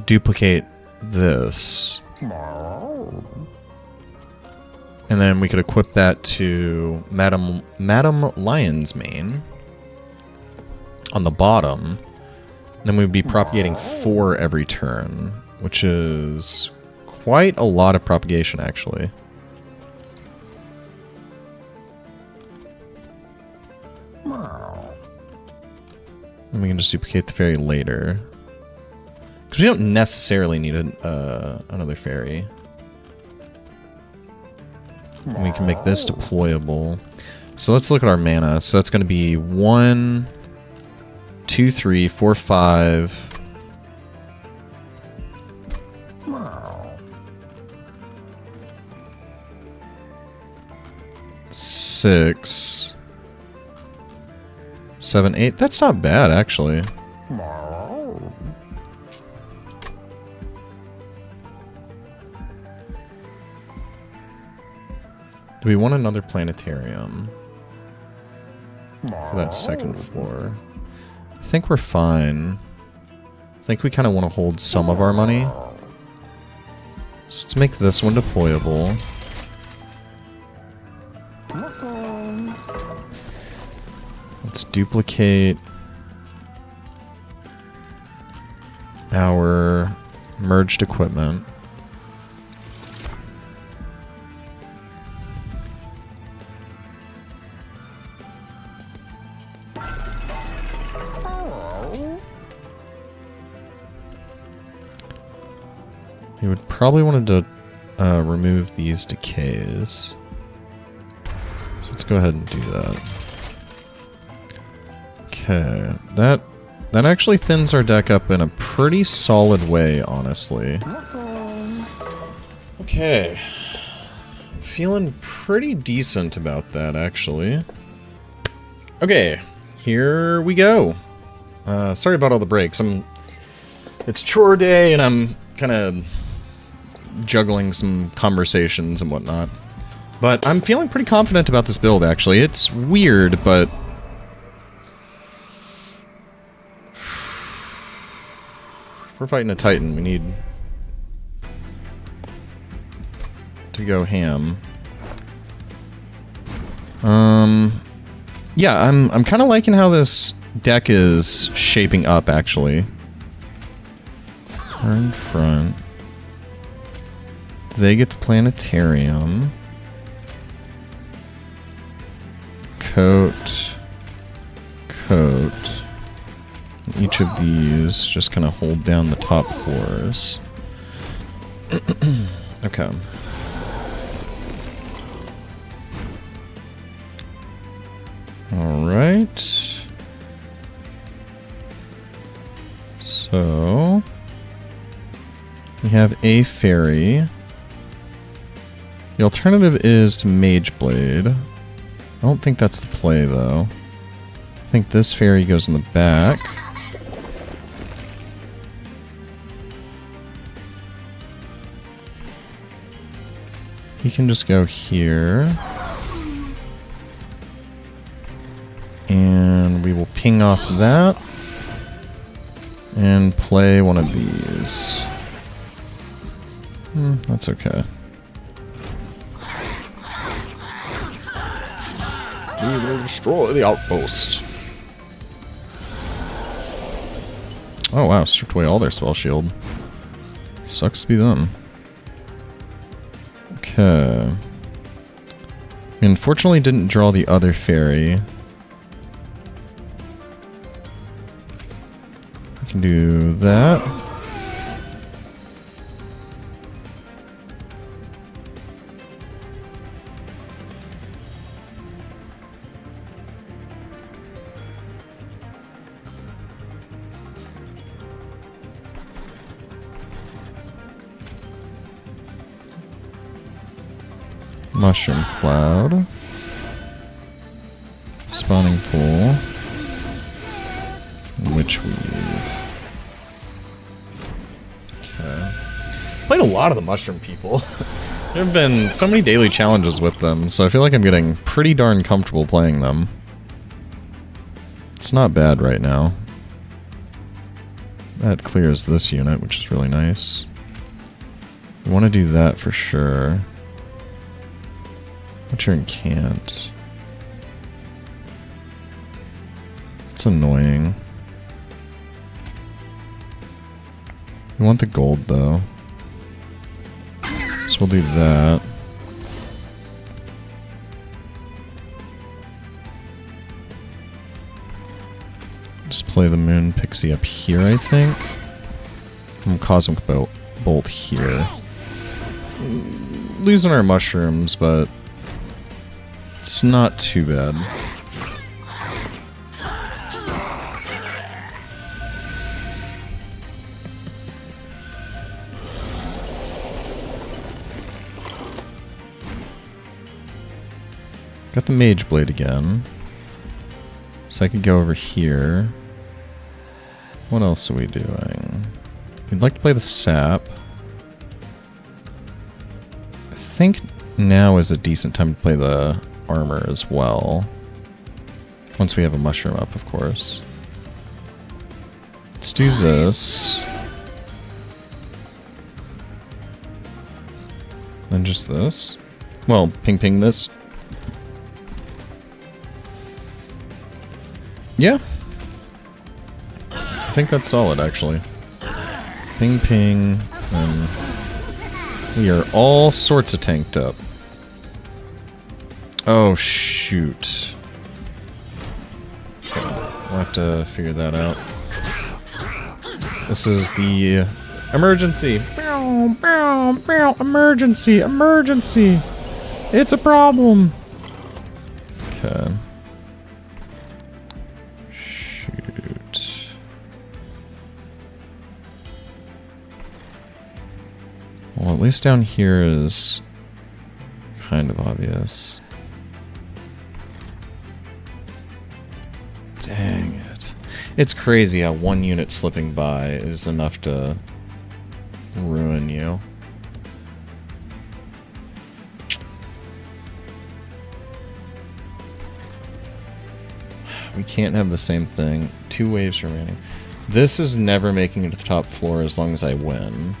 duplicate this. And then we could equip that to Madam Lion's Mane on the bottom. And then we'd be propagating 4 every turn, which is quite a lot of propagation, actually. And we can just duplicate the fairy later. Because we don't necessarily need another fairy. And we can make this deployable. So let's look at our mana. So it's going to be 1, 2, 3, 4, 5. 6, 7, 8. That's not bad, actually. Do we want another planetarium for that second floor? I think we're fine. I think we kind of want to hold some of our money. So let's make this one deployable. Let's duplicate our merged equipment. You would probably want to remove these decays. So let's go ahead and do that. Okay, that actually thins our deck up in a pretty solid way, honestly. Okay. I'm feeling pretty decent about that, actually. Okay, here we go. Sorry about all the breaks. It's chore day, and I'm kind of juggling some conversations and whatnot. But I'm feeling pretty confident about this build, actually. It's weird, but if we're fighting a Titan, we need to go ham. Yeah, I'm kind of liking how this deck is shaping up, actually. Turn front. They get the planetarium. Coat. Each of these just kind of hold down the top floors. Okay. Alright. So we have a fairy. The alternative is to Mage Blade. I don't think that's the play, though. I think this fairy goes in the back. He can just go here. And we will ping off that. And play one of these. That's okay. We will destroy the outpost. Oh wow, stripped away all their spell shield. Sucks to be them. Okay. We unfortunately didn't draw the other fairy. We can do that. Mushroom cloud. Spawning pool. Witch weave. Okay. Played a lot of the mushroom people. There have been so many daily challenges with them, so I feel like I'm getting pretty darn comfortable playing them. It's not bad right now. That clears this unit, which is really nice. We want to do that for sure. Butcher can't. It's annoying. We want the gold though. So we'll do that. Just play the Moon Pixie up here, I think. And Cosmic Bolt here. Losing our mushrooms, but it's not too bad. Got the Mage Blade again. So I could go over here. What else are we doing? We'd like to play the Sap. I think now is a decent time to play the armor as well. Once we have a mushroom up, of course. Let's do this. Then just this. Well, ping this. Yeah. I think that's solid, actually. Ping, and we are all sorts of tanked up. Oh, shoot. Okay, we'll have to figure that out. This is the emergency. Emergency. It's a problem. Okay. Well, at least down here is kind of obvious. Dang it. It's crazy how one unit slipping by is enough to ruin you. We can't have the same thing. 2 waves remaining. This is never making it to the top floor as long as I win.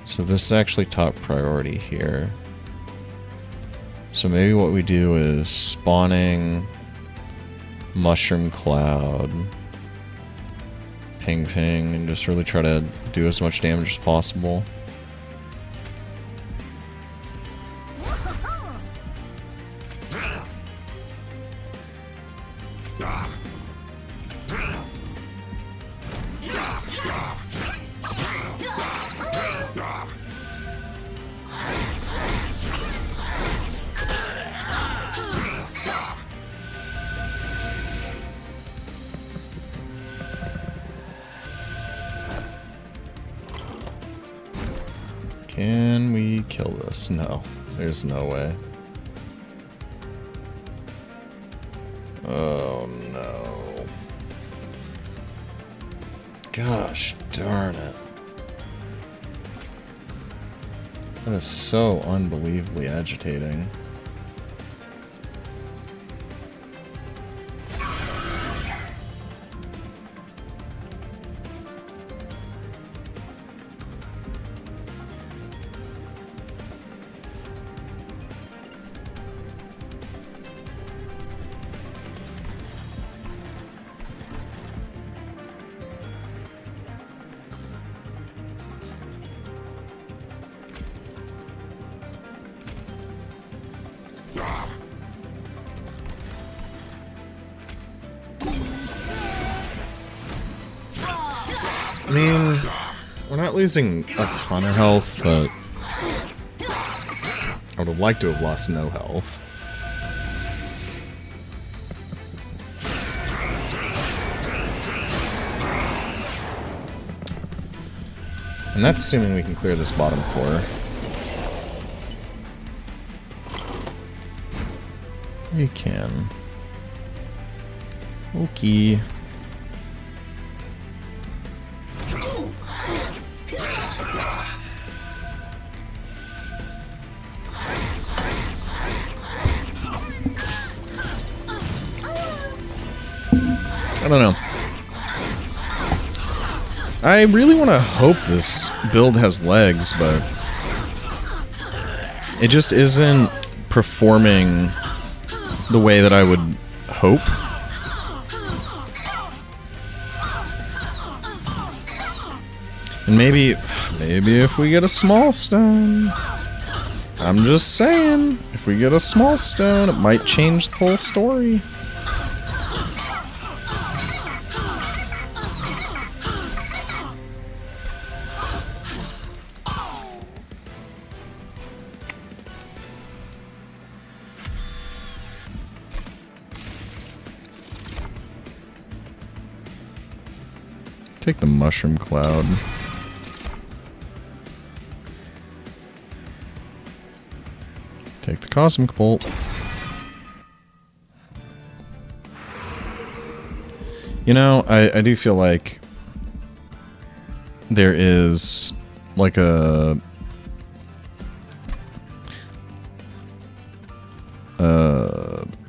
So this is actually top priority here. So maybe what we do is spawning mushroom cloud, ping, and just really try to do as much damage as possible. Can we kill this? No. There's no way. Oh no. Gosh darn it. That is so unbelievably agitating. I mean, we're not losing a ton of health, but I would have liked to have lost no health. And that's assuming we can clear this bottom floor. You can. Okay. I don't know. I really want to hope this build has legs, but it just isn't performing the way that I would hope. And maybe if we get a small stone, I'm just saying, if we get a small stone, it might change the whole story. Take the mushroom cloud. Take the cosmic bolt. You know, I do feel like there is like a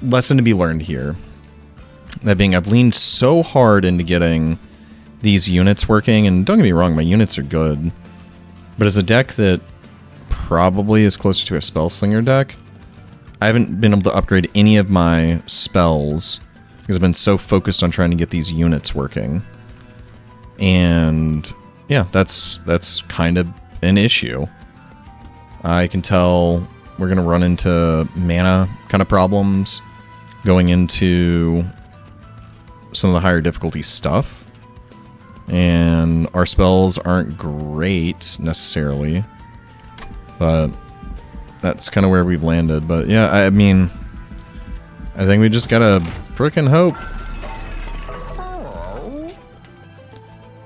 lesson to be learned here. That being, I've leaned so hard into getting these units working, and don't get me wrong, my units are good, but as a deck that probably is closer to a spell slinger deck, I haven't been able to upgrade any of my spells because I've been so focused on trying to get these units working. And yeah, that's kind of an issue. I can tell we're gonna run into mana kind of problems going into some of the higher difficulty stuff. And our spells aren't great, necessarily. But that's kind of where we've landed. But yeah, I mean, I think we just gotta frickin' hope.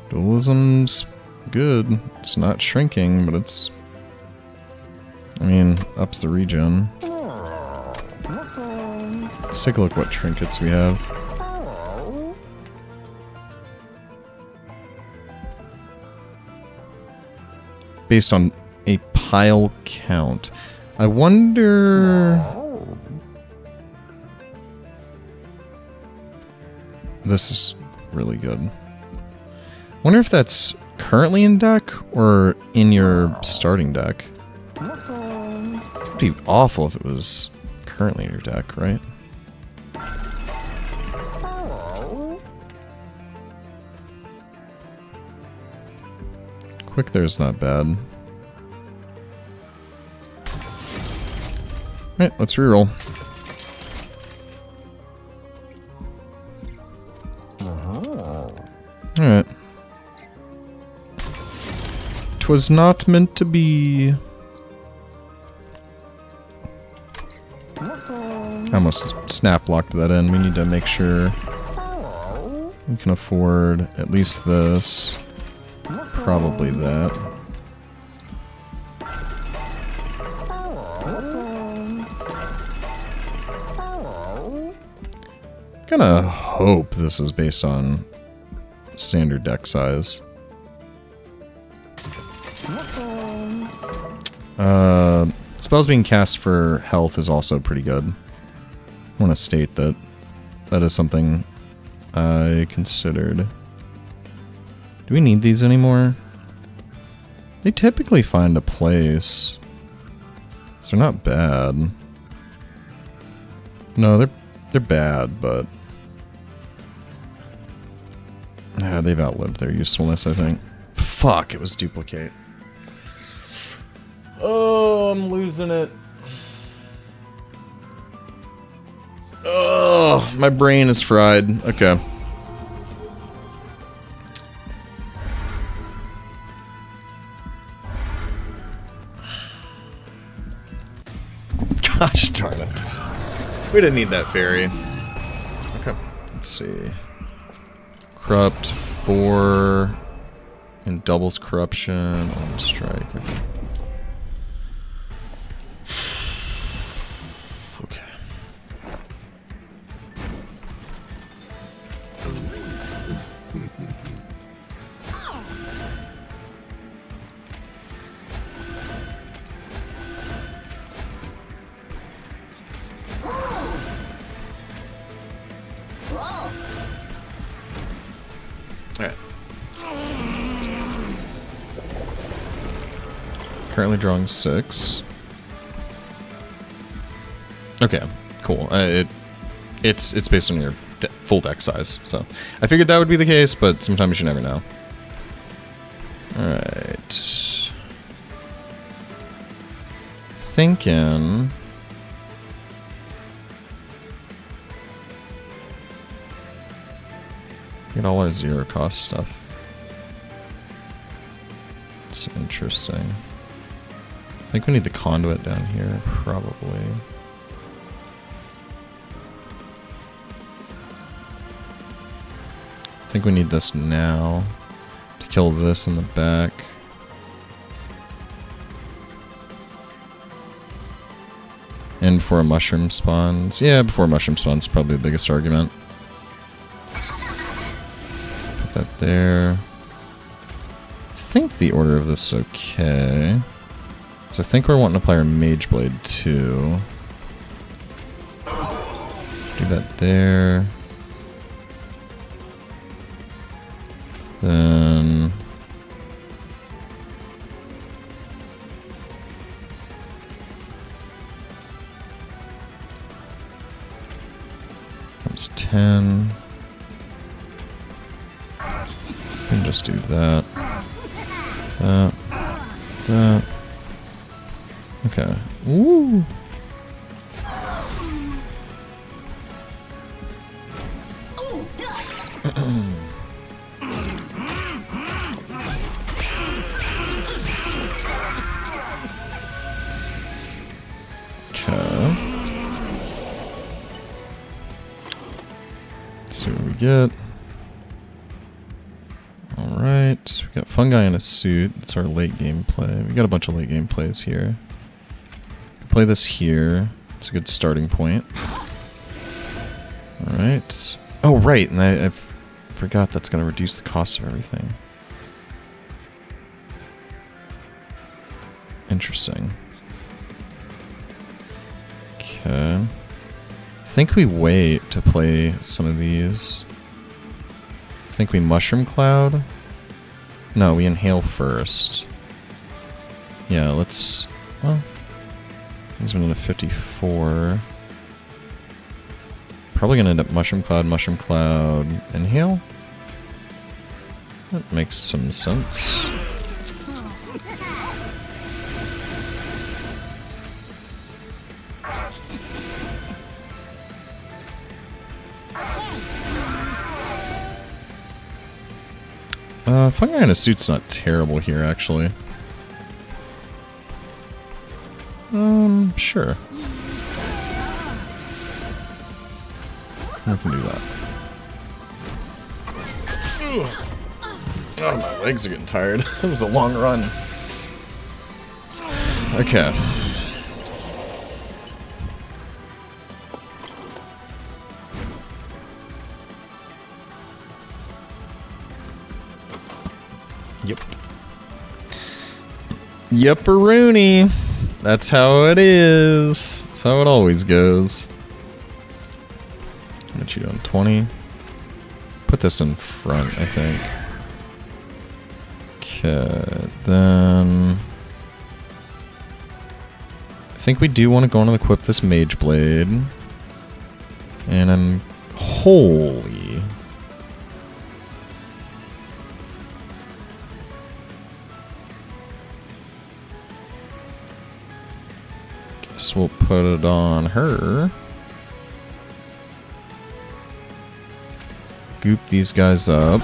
Dualism's good. It's not shrinking, but it's... I mean, ups the regen. Let's take a look what trinkets we have. Based on a pile count. I wonder... This is really good. I wonder if that's currently in deck or in your starting deck. It'd be awful if it was currently in your deck, right? Quick there's not bad. Alright, let's reroll. Alright. 'Twas not meant to be. I almost snap locked that in. We need to make sure we can afford at least this. Probably that. Gonna hope this is based on standard deck size. Spells being cast for health is also pretty good. I want to state that that is something I considered. Do we need these anymore? They typically find a place. So they're not bad. No, they're bad, but they've outlived their usefulness, I think. Fuck, it was duplicate. Oh, I'm losing it. Oh, my brain is fried. Okay. Gosh darn it. We didn't need that fairy. Okay. Let's see. Corrupt 4 and doubles corruption on strike. Okay. currently drawing 6. Okay, cool. It's based on your full deck size, so I figured that would be the case, but sometimes you never know. Alright. Thinking... Get all our 0 cost stuff. It's interesting. I think we need the conduit down here, probably. I think we need this now to kill this in the back. And before mushroom spawns. Yeah, before mushroom spawns, probably the biggest argument. Put that there. I think the order of this is okay. So I think we're wanting to play our Mage Blade too. Do that there. Then... That's 10. We can just do that. That. Okay. Woo! See what we get. Alright, we got fungi in a suit. That's our late game play. We got a bunch of late game plays here. Play this here. It's a good starting point. Alright. Oh, right, and I forgot that's going to reduce the cost of everything. Interesting. Okay. I think we wait to play some of these. I think we Mushroom Cloud. No, we inhale first. Yeah, let's... Well, he's been in a 54. Probably gonna end up Mushroom Cloud, inhale. That makes some sense. Fungi in a suit's not terrible here, actually. Sure. I can do that. Oh, my legs are getting tired. This is a long run. Okay. Yep. Yep-a-rooney. That's how it is. That's how it always goes. What you doing? 20? Put this in front, I think. Okay, then... I think we do want to go on and equip this Mage Blade. And I'm... Holy... Guess we'll put it on her. Goop these guys up.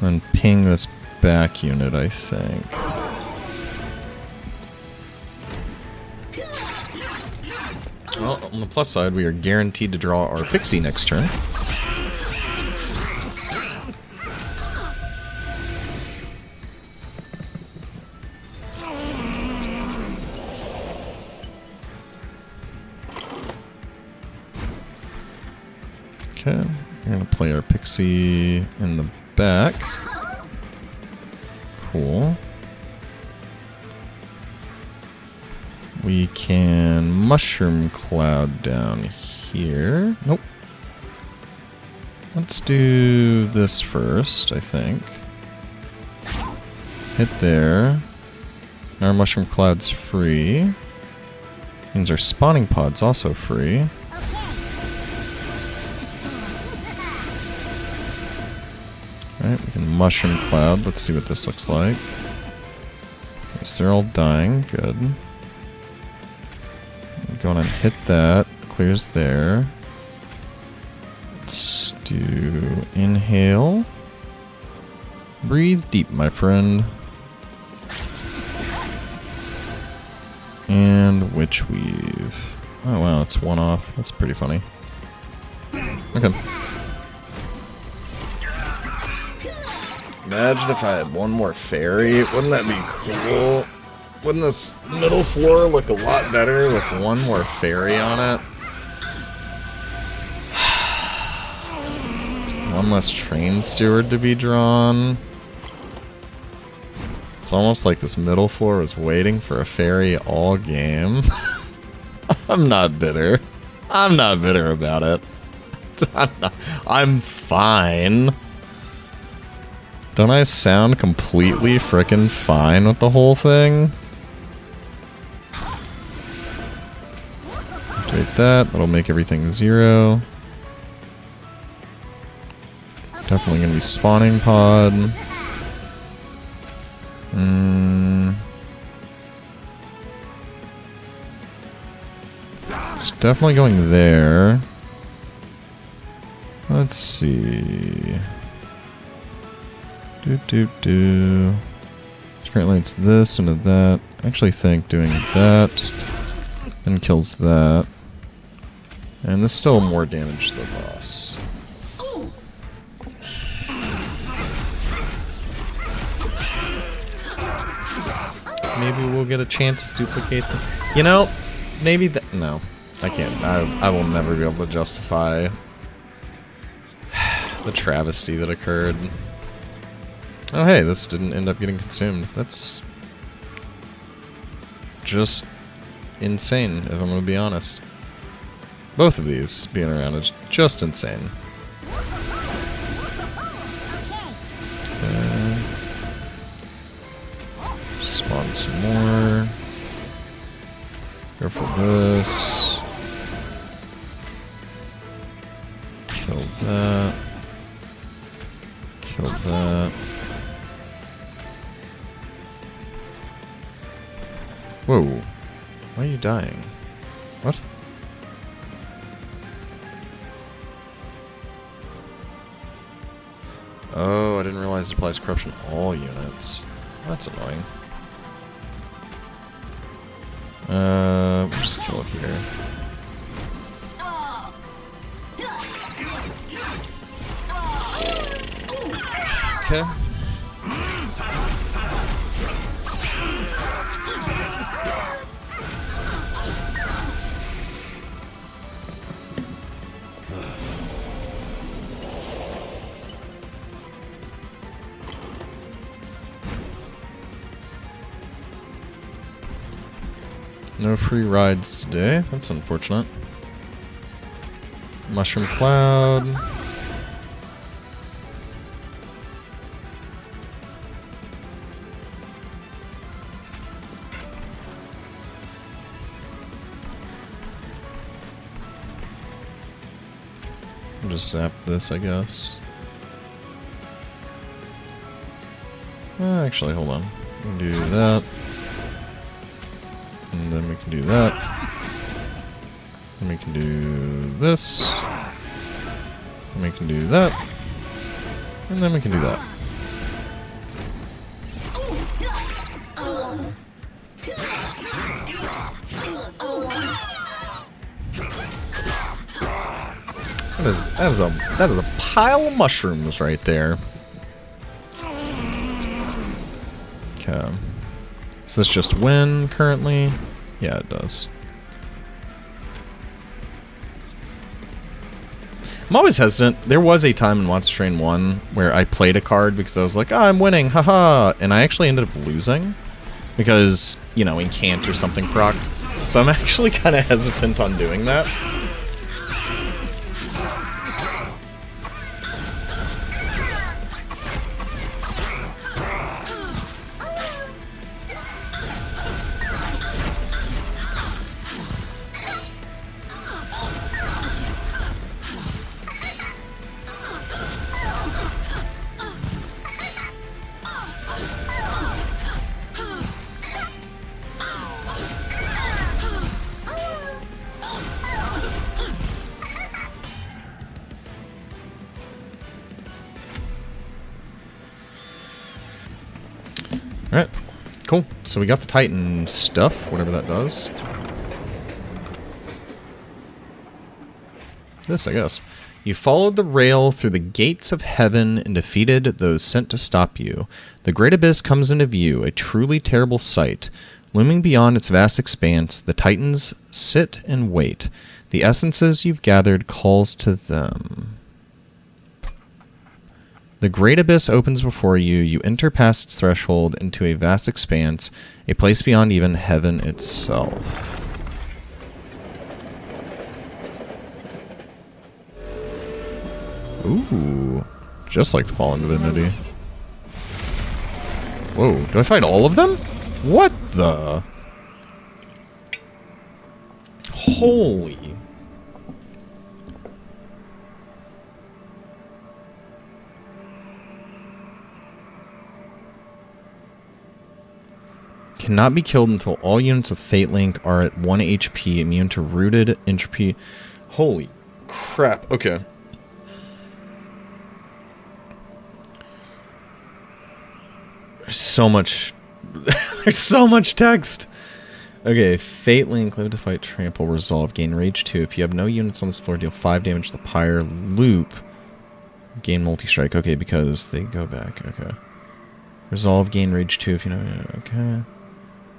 And ping this back unit, I think. Well, on the plus side, we are guaranteed to draw our Pixie next turn. Okay, we're gonna play our Pixie in the back. Cool. We can Mushroom Cloud down here. Nope. Let's do this first, I think. hit there. Now our mushroom cloud's free. Means our spawning pod's also free. Alright, we can mushroom cloud. Let's see what this looks like. Yes, they're all dying. Good. Go on and hit that. Clears there. Let's do inhale. Breathe deep, my friend. And witch weave. Oh wow, it's one off. That's pretty funny. Okay. Imagine if I had one more fairy. Wouldn't that be cool? Wouldn't this middle floor look a lot better with one more fairy on it? One less train steward to be drawn. It's almost like this middle floor was waiting for a fairy all game. I'm not bitter. I'm not bitter about it. I'm fine. Don't I sound completely frickin' fine with the whole thing? Activate that. That'll make everything 0. Definitely gonna be spawning pod. It's definitely going there. Let's see. So currently it's this into that. I actually think doing that then kills that. And there's still more damage to the boss. Maybe we'll get a chance to duplicate them. You know, maybe that. No, I can't. I will never be able to justify the travesty that occurred. Oh, hey, this didn't end up getting consumed. That's just insane, if I'm going to be honest. Both of these being around is just insane. Okay. Spawn some more. Go for this. Kill that. Kill that. Whoa. Why are you dying? What? Oh, I didn't realize it applies corruption to all units. That's annoying. We'll just kill it here. Okay. No free rides today. That's unfortunate. Mushroom Cloud. I'll just zap this, I guess. Actually, hold on. We can do that. And then we can do that. And we can do this. And we can do that. And then we can do that. That is a pile of mushrooms right there. Okay. Does this just win currently? Yeah, it does. I'm always hesitant. There was a time in Monster Train 1 where I played a card because I was like, oh, I'm winning, haha. And I actually ended up losing because, you know, Incant or something procced. So I'm actually kind of hesitant on doing that. Alright, cool. So we got the Titan stuff, whatever that does. This, I guess. You followed the rail through the gates of heaven and defeated those sent to stop you. The great abyss comes into view, a truly terrible sight. Looming beyond its vast expanse, the Titans sit and wait. The essences you've gathered calls to them. The great abyss opens before you. You enter past its threshold into a vast expanse, a place beyond even heaven itself. Ooh, just like the Fallen Divinity. Whoa, do I fight all of them? What the? Holy. Cannot be killed until all units with Fate Link are at 1 HP, immune to rooted entropy. Holy crap, okay. There's so much. There's so much text. Okay, Fate Link, live to fight, trample, resolve, gain rage 2. If you have no units on this floor, deal 5 damage to the pyre. Loop, gain multi-strike. Okay, because they go back. Okay. Resolve, gain rage 2 if you know. Okay.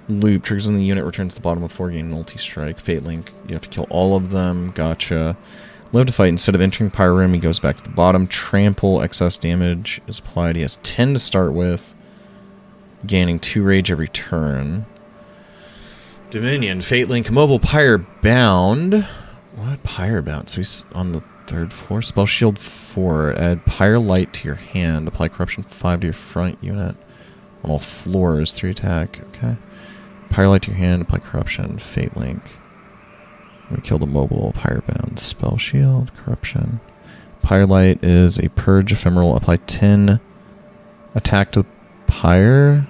Loop, triggers when the unit returns to the bottom of the floor, gain multi-strike. Fate Link, you have to kill all of them. Gotcha. Live to fight, instead of entering pyre room, he goes back to the bottom. Trample, excess damage is applied. He has 10 to start with. Gaining 2 rage every turn. Dominion, Fate Link, immobile, pyre bound. What? Pyre bound? So he's on the 3rd floor. Spell shield 4. Add pyre light to your hand. Apply corruption 5 to your front unit. On all floors, 3 attack. Okay. Pyre light to your hand. Apply corruption. Fate Link. We killed a mobile. Pyre bound. Spell shield. Corruption. Pyre light is a purge ephemeral. Apply 10 attack to the pyre.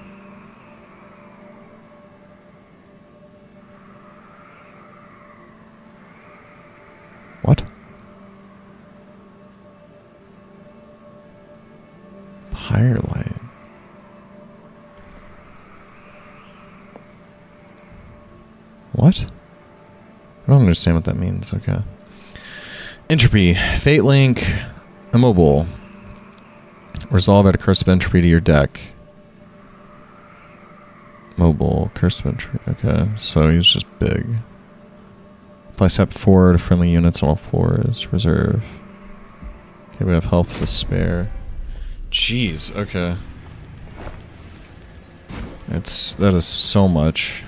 What? Pyre light. What? I don't understand what that means. Okay. Entropy. Fate Link. Immobile. Resolve at a curse of entropy to your deck. Mobile. Curse of entropy. Okay. So he's just big. Apply step 4 to friendly units on all floors. Reserve. Okay, we have health to spare. Jeez, okay. That is so much.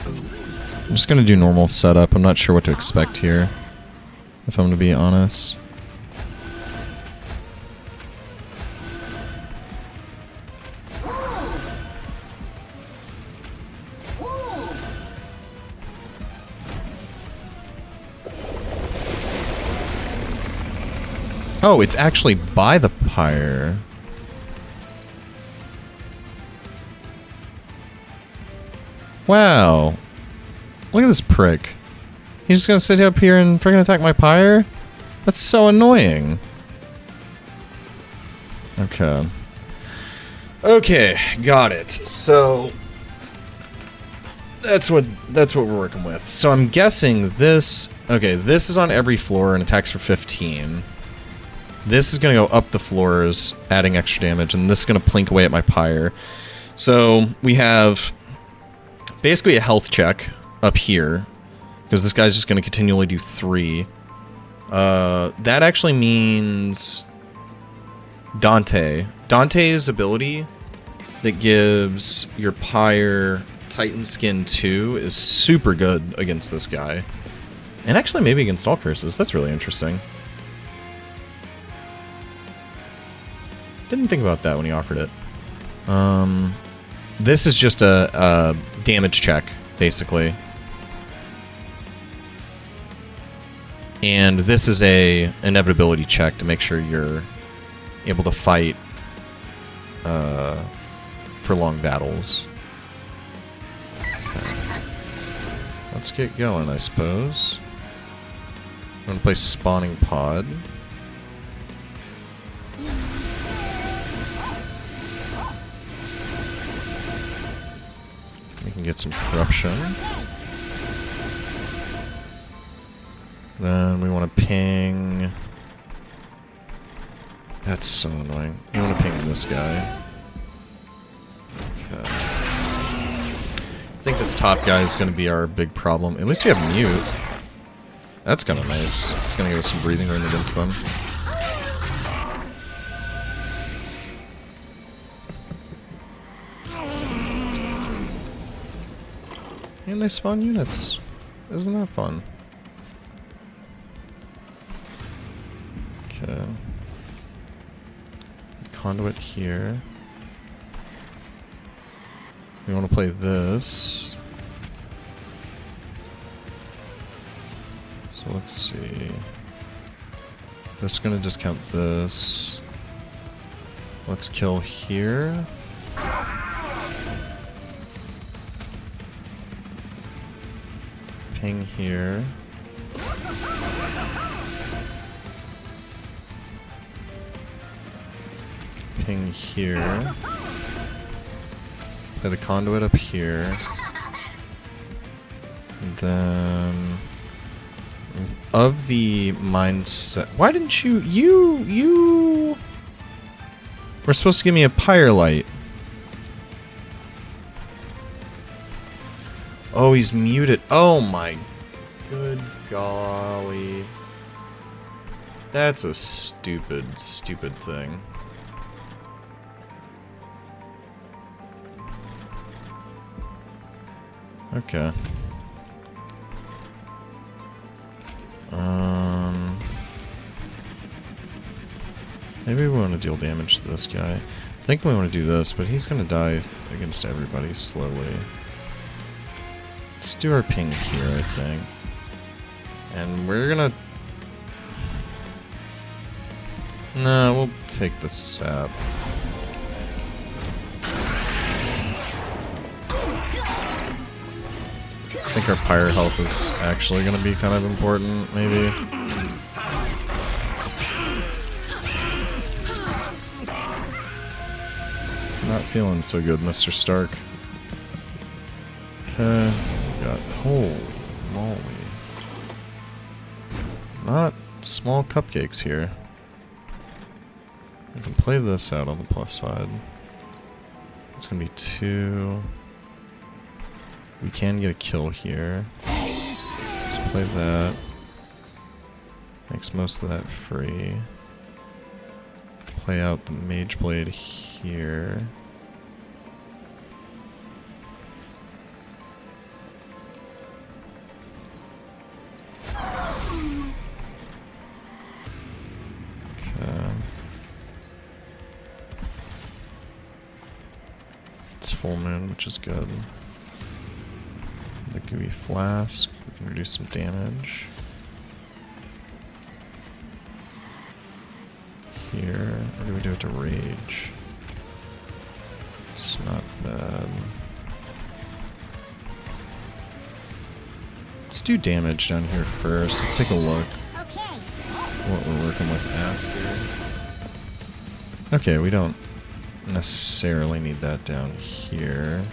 I'm just gonna do normal setup. I'm not sure what to expect here, if I'm gonna be honest. Oh, it's actually by the pyre. Wow. Look at this prick. He's just gonna sit up here and freaking attack my pyre? That's so annoying. Okay. Okay, got it. So that's what we're working with. So I'm guessing this. Okay, this is on every floor and attacks for 15. This is going to go up the floors, adding extra damage, and this is going to plink away at my pyre. So we have basically a health check up here, because this guy's just going to continually do 3. That actually means Dante. Dante's ability that gives your pyre Titan Skin 2 is super good against this guy. And actually maybe against all curses. That's really interesting. Didn't think about that when he offered it. This is just a damage check, basically. And this is a inevitability check to make sure you're able to fight for long battles. Okay. Let's get going, I suppose. I'm gonna play Spawning Pod. can get some corruption. Then we want to ping... That's so annoying. We want to ping this guy. Okay. I think this top guy is going to be our big problem. At least we have mute. That's kind of nice. It's going to give us some breathing room against them. And they spawn units. Isn't that fun? Okay. Conduit here. We want to play this. So let's see. This is going to discount this. Let's kill here. Ping here. Ping here. Play the conduit up here. And then... Of the mindset... Why didn't you... You... We're supposed to give me a pyre light. Oh, he's muted. Oh my good golly. That's a stupid, stupid thing. Okay. Maybe we want to deal damage to this guy. I think we want to do this, but he's going to die against everybody slowly. Let's do our ping here, I think. And we're gonna... No, we'll take the sap. I think our pyre health is actually gonna be kind of important, maybe. Not feeling so good, Mr. Stark. Okay. Got holy moly. Not small cupcakes here. I can play this out on the plus side. It's gonna be 2. We can get a kill here. Let's play that. Makes most of that free. Play out the Mage Blade here. It's full moon, which is good. The gooey flask, we can reduce some damage. Here, or do we do it to rage? It's not bad. Let's do damage down here first. Let's take a look what we're working with after. Okay, we don't necessarily need that down here.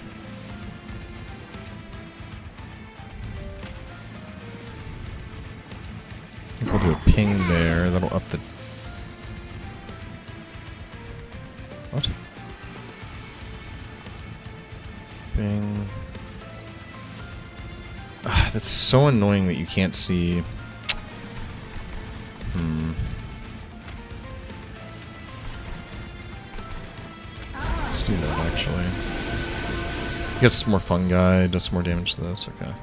I think we'll do a ping there. That'll up the... What? Ping. Ah, that's so annoying that you can't see... Let's do that, actually. Gets some more fungi, does some more damage to this, okay.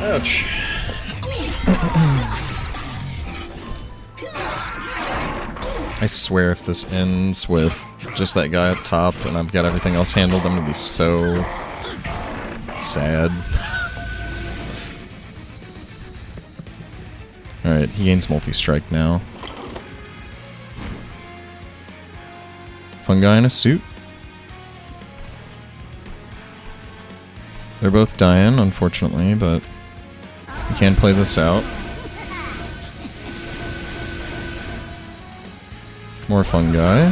Ouch. I swear if this ends with just that guy up top and I've got everything else handled, I'm gonna be so sad. Alright, he gains multi-strike now. Fungi in a suit. They're both dying, unfortunately, but we can play this out. More fungi.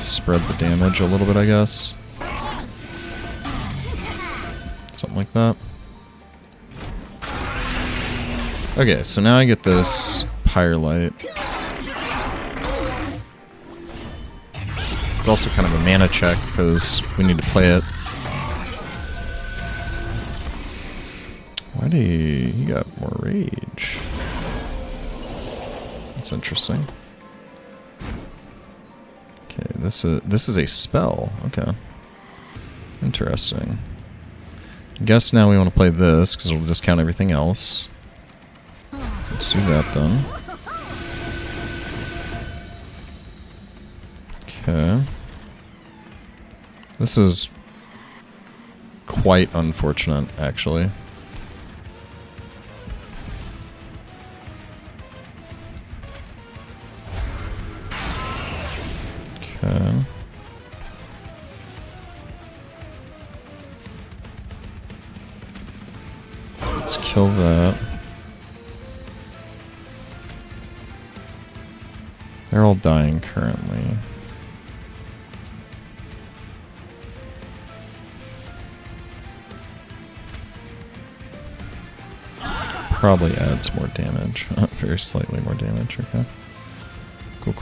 spread the damage a little bit, I guess. Something like that. Okay, so now I get this Pyrelight. It's also kind of a mana check because we need to play it. Why do he got more rage? That's interesting. Okay, this is a spell. Okay, interesting. I guess now we want to play this because it'll discount everything else. Let's do that then. Okay. This is quite unfortunate, actually. Okay. Let's kill that. They're all dying currently. Probably adds more damage. Very slightly more damage, okay. Cool.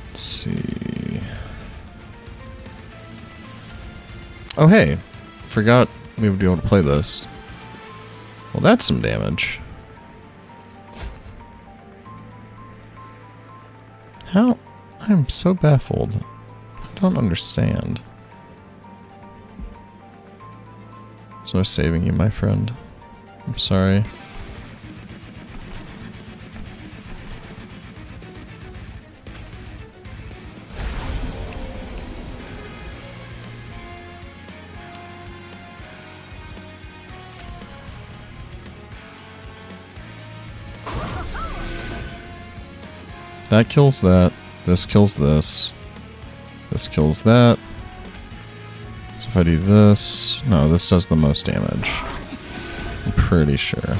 Let's see. Oh hey, forgot we would be able to play this. Well, that's some damage. How? I'm so baffled. I don't understand. There's no saving you, my friend. I'm sorry. That kills that. This kills this. This kills that. So if I do this... No, this does the most damage. I'm pretty sure.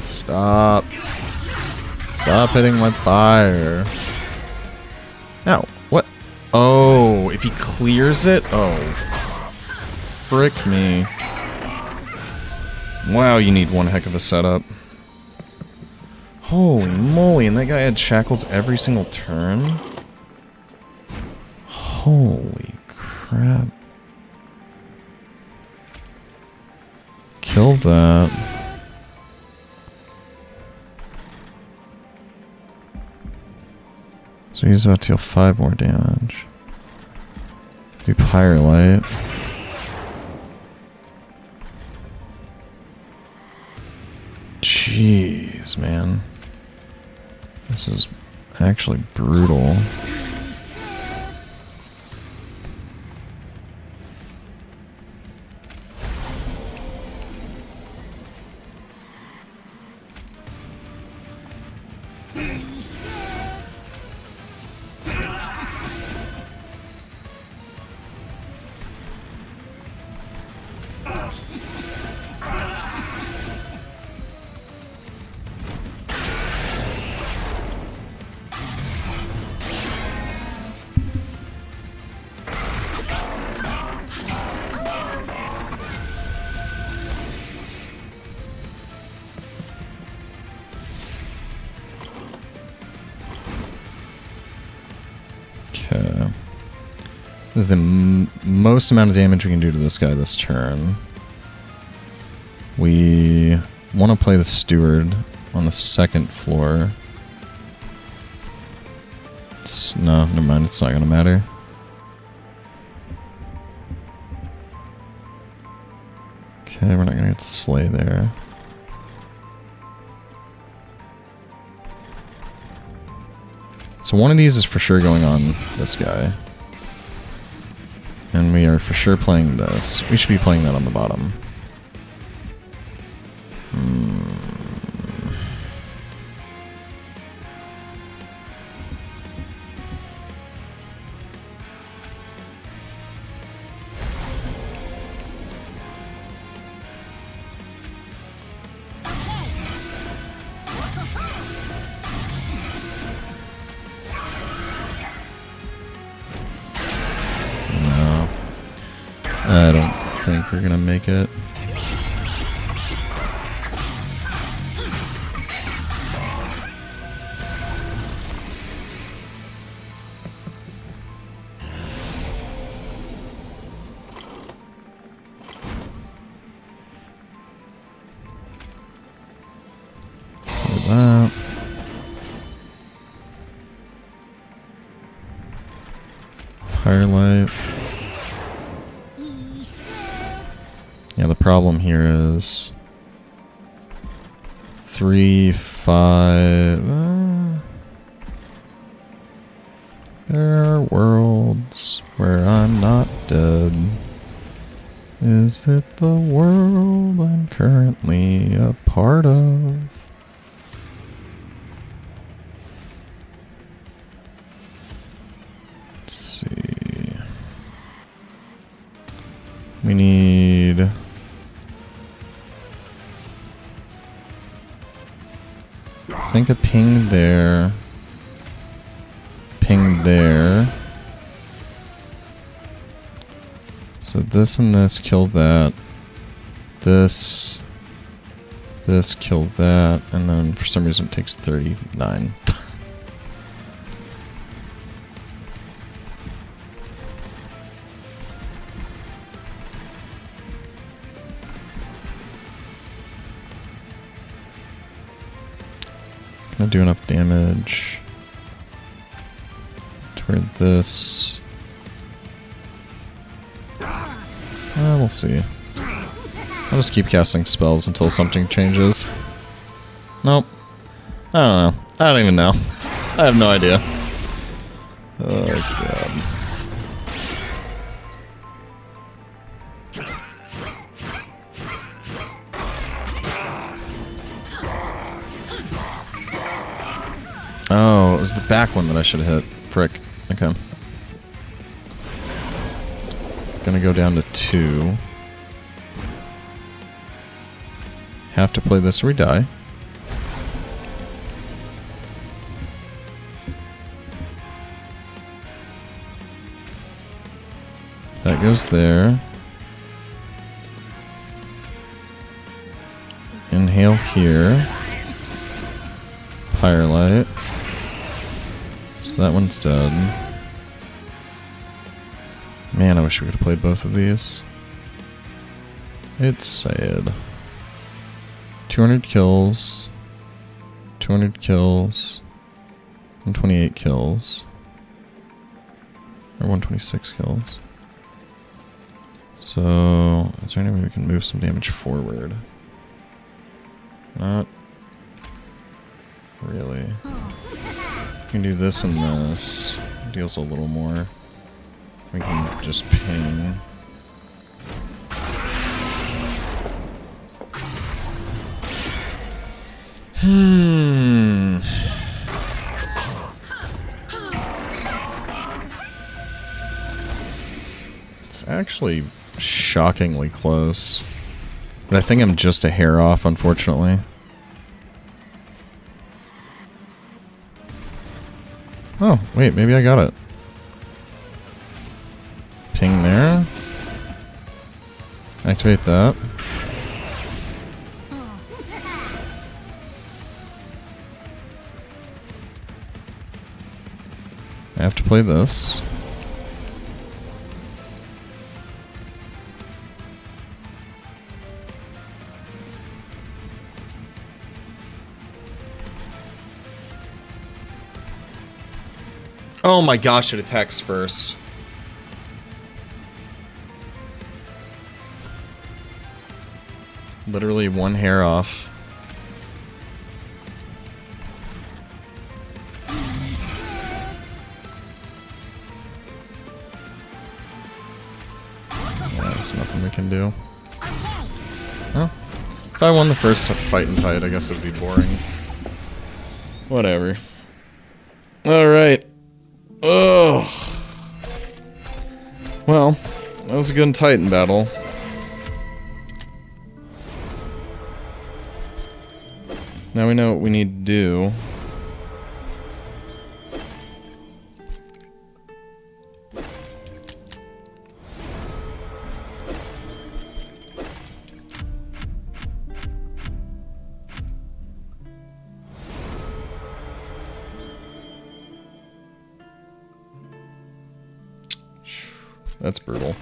Stop. Stop hitting my fire. Now, what? Oh, if he clears it? Oh. Frick me. Wow, you need one heck of a setup. Holy moly, and that guy had shackles every single turn? Holy crap. Kill that. So he's about to deal 5 more damage. Do Pyrelight. Jeez, man. This is actually brutal. Okay. This is the most amount of damage we can do to this guy this turn. We want to play the Steward on the 2nd floor. No, never mind. It's not going to matter. Okay, we're not going to get to Slay there. So one of these is for sure going on this guy. And we are for sure playing this. We should be playing that on the bottom. think we're gonna make it. That. Firelight. Yeah, the problem here is 3, 5. There are worlds where I'm not dead. Is it the world I'm currently a part of? Let's see. We need... I think a ping there. Ping there. So this and this kill that. This kill that. And then for some reason it takes 39. Gonna do enough damage toward this. We'll see. I'll just keep casting spells until something changes. Nope. I don't know. I don't even know. I have no idea. Oh god. Oh, it was the back one that I should have hit. Frick. Okay. Gonna go down to 2. Have to play this or we die. That goes there. Inhale here. Firelight. So that one's dead. Man, I wish we could have played both of these. It's sad. 200 kills. 200 kills. 128 kills. Or 126 kills. So, is there any way we can move some damage forward? Not really. We can do this and this. Deals a little more. We can just ping. It's actually shockingly close. But I think I'm just a hair off, unfortunately. Oh, wait, maybe I got it. Ping there. Activate that. I have to play this. Oh my gosh, it attacks first. Literally one hair off. Yeah, there's nothing we can do. Well, if I won the first fight in tight, I guess it would be boring. Whatever. Alright. Ugh. Well, that was a good Titan battle. Now we know what we need to do. That's brutal.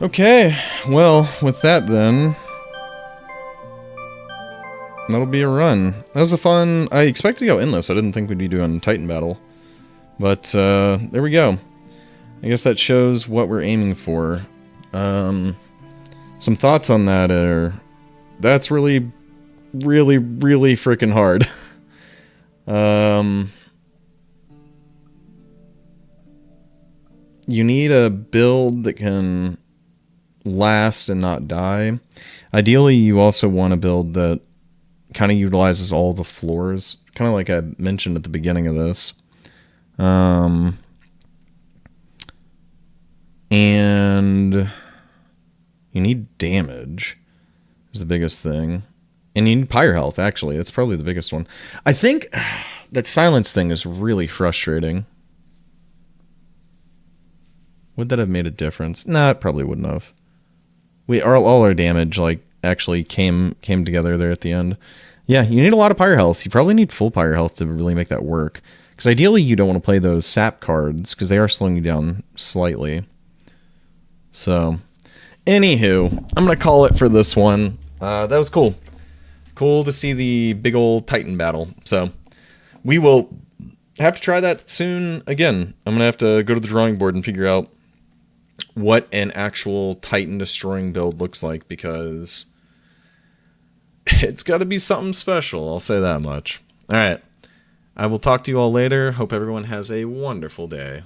Okay, well, with that then, that'll be a run. That was a fun... I expected to go endless. I didn't think we'd be doing Titan battle. But, there we go. I guess that shows what we're aiming for. Some thoughts on that are... That's really, really, really freaking hard. You need a build that can last and not die. Ideally, you also want a build that kind of utilizes all the floors, kind of like I mentioned at the beginning of this. And you need damage is the biggest thing. And you need pyre health, actually. It's probably the biggest one. I think that silence thing is really frustrating. Would that have made a difference? Nah, it probably wouldn't have. All our damage, like, actually came together there at the end. Yeah, you need a lot of pyre health. You probably need full pyre health to really make that work. Because ideally, you don't want to play those sap cards, because they are slowing you down slightly. So, anywho, I'm going to call it for this one. That was cool. Cool to see the big old Titan battle. So, we will have to try that soon again. I'm going to have to go to the drawing board and figure out what an actual Titan destroying build looks like, because it's got to be something special. I'll say that much. All right. I will talk to you all later. Hope everyone has a wonderful day.